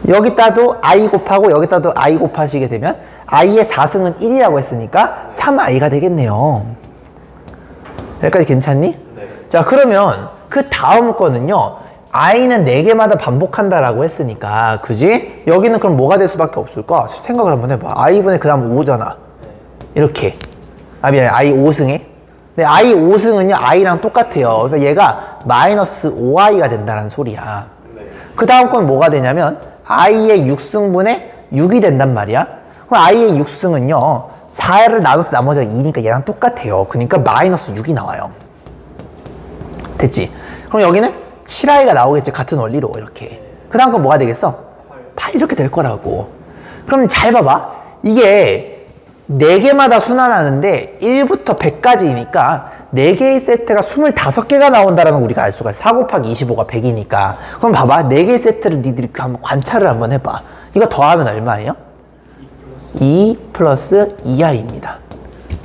여기다도 i 곱하고 여기다도 i 곱하시게 되면 i의 4승은 1이라고 했으니까 3i가 되겠네요. 여기까지 괜찮니? 네. 자, 그러면 그 다음 거는요, i는 4개마다 반복한다라고 했으니까, 그지? 여기는 그럼 뭐가 될 수밖에 없을까? 생각을 한번 해봐. i분의 그 다음 5잖아. 이렇게. 미안해. i 5승에. 근데 i 5승은요, i랑 똑같아요. 그러니까 얘가 마이너스 5i가 된다는 소리야. 그 다음 건 뭐가 되냐면, i의 6승분의 6이 된단 말이야. 그럼 i의 6승은요, 4를 나눠서 나머지가 2니까 얘랑 똑같아요. 그러니까 마이너스 6이 나와요. 됐지? 그럼 여기는 7i가 나오겠지. 같은 원리로 이렇게. 그 다음 건 뭐가 되겠어? 8 이렇게 될 거라고. 그럼 잘 봐봐. 이게 4개마다 순환하는데 1부터 100까지니까 4개의 세트가 25개가 나온다라는 거 우리가 알 수가 있어. 4 곱하기 25가 100이니까. 그럼 봐봐. 4개의 세트를 니들이 한번 관찰을 한번 해봐. 이거 더하면 얼마예요? 2 플러스 2i입니다.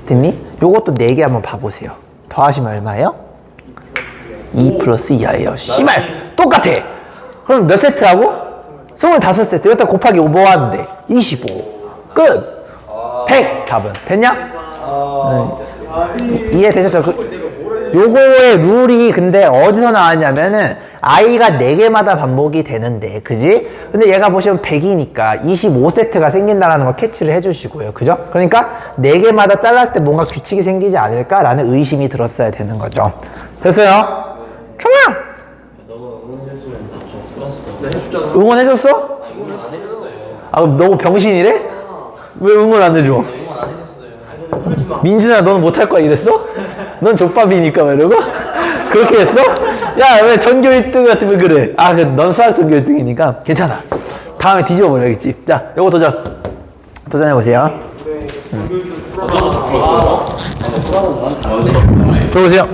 됐니? 요것도 4개 한번 봐보세요. 더하시면 얼마예요? 2 플러스 2i예요. 씨발! 똑같아! 그럼 몇 세트라고? 25세트. 여기다 곱하기 5 뭐 하면 돼? 25. 끝! 100! 답은. 됐냐? 이해되셨죠? 요거의 룰이 근데 어디서 나왔냐면은 i가 4개마다 반복이 되는데, 그지? 근데 얘가 보시면 100이니까 25세트가 생긴다라는 거 캐치를 해주시고요. 그죠? 그러니까 4개마다 잘랐을 때 뭔가 규칙이 생기지 않을까라는 의심이 들었어야 되는 거죠. 됐어요? 좋아! 너가 응원해줬으면 나좀 풀었어. 나 해줬잖아. 응원해줬어? 응원 안 해줬어요. 아, 그럼 너무 병신이래? 왜 응원 안 해줘? 응원 안 해줬어요. 민준아, 너는 못할 거야 이랬어? 넌 족밥이니까 막 이러고? 그렇게 했어? 야, 왜 전교 1등 같으면 그래? 아, 넌 수학 전교 1등이니까 괜찮아. 다음에 뒤집어버려야겠지. 자, 요거 도전해보세요. 들어오세요.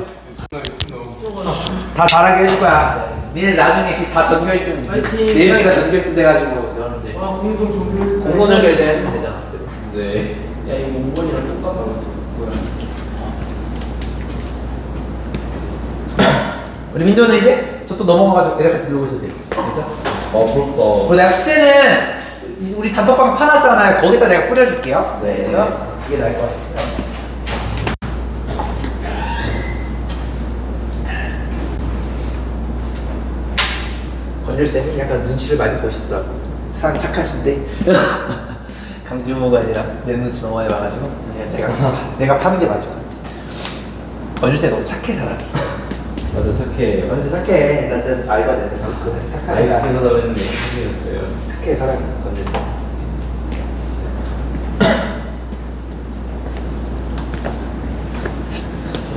다 잘하게 해줄 거야. 니네 나중에 다 전교 1등. 네 명이 다 전교 1등 돼가지고 너는데. 공동 전교 1등 해주면 되잖아. 네. 야 이거 5번이랑 똑같아. 우리 민조는 이제 저쪽 넘어가가지고 애들 같이 놀고 있어도 돼. 그죠? 부럽다. 그리고 내가 숙제는 우리 단톡방 파놨잖아요. 거기다 내가 뿌려줄게요. 네. 그래서 이게 나을 것 같아요. 건율쌤이 약간 눈치를 많이 보시더라고. 사람 착하신데 강주모가 아니라 내 눈치 너무 많이 봐가지고 내가 파는 게 맞을 것 같아. 건율쌤 너무 착해 사람이. 나도 착해. 건율쌤 착해. 나는 알바 내는 거 착하니까. 아이스크림 사달라 했는데 착해졌어요. 착해 사람이 건율쌤.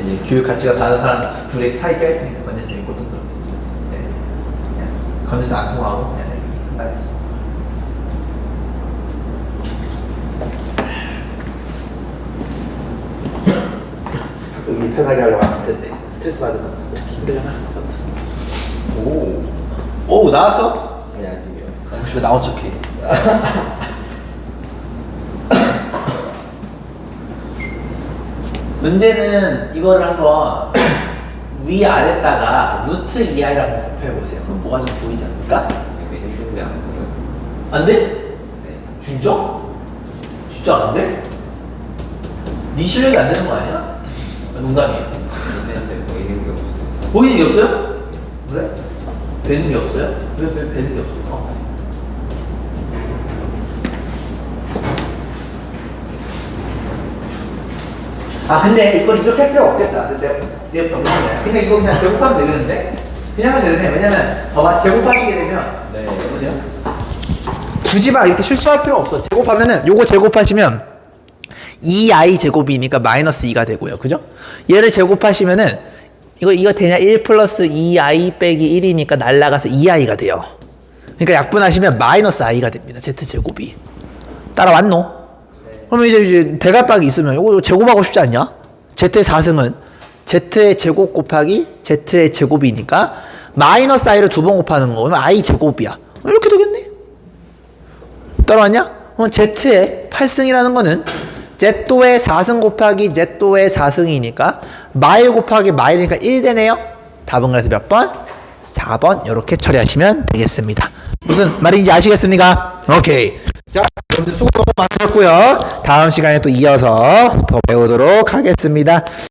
이제 교육 가치가 다른 사람 둘이 사이 껴있으니까 건율쌤이 고통스럽게. 네. 그냥 건율쌤 안 통하고 그냥 한다 했어. 여기 편하게 하려고 왔을 텐데 스트레스 받으면 힘들잖아. 오 나왔어? 아니 아직이요. 혹시 왜 나온 척해? 문제는 이거를 한번 위아래다가 루트 2i를 한번 곱해보세요. 그럼 뭐가 좀 보이지 않을까? 이게 힘든데 안 보여. 안 돼? 네. 진짜? 진짜 안 돼? 네 실력이 안 되는 거 아니야? 농담이에요. 힘든데 보이는 게 없어요. 보이는 게 없어요? 그래? 되는 게 없어요? 왜 되는 게 없을까? 아 근데 이걸 이렇게 할 필요 없겠다. 내가 병신이야. 그냥 이거 그냥 제곱하면 되겠는데? 그냥 하면 되네. 왜냐면 봐봐 제곱하시게 되면 네. 보세요. 굳이 막 이렇게 실수할 필요 없어. 제곱하면은 요거 제곱하시면 2i 제곱이니까 마이너스 2가 되고요. 그죠? 얘를 제곱하시면은 이거 되냐? 1 플러스 2i 빼기 1이니까 날라가서 2i가 돼요. 그러니까 약분하시면 마이너스 i가 됩니다. z제곱이. 따라왔노? 그러면 이제 대갈박이 있으면 이거 제곱하고 싶지 않냐? z의 4승은 z의 제곱 곱하기 z의 제곱이니까 마이너스 i를 2번 곱하는 거 그러면 i 제곱이야. 이렇게 되겠네. 따라왔냐? 그럼 z의 8승이라는 거는 z도의 4승 곱하기 z도의 4승이니까 마일 곱하기 마일이니까 1 되네요. 답은 그래서 몇 번? 4번 이렇게 처리하시면 되겠습니다. 무슨 말인지 아시겠습니까? 오케이. 자, 여러분들 수고 너무 많으셨고요. 다음 시간에 또 이어서 더 배우도록 하겠습니다.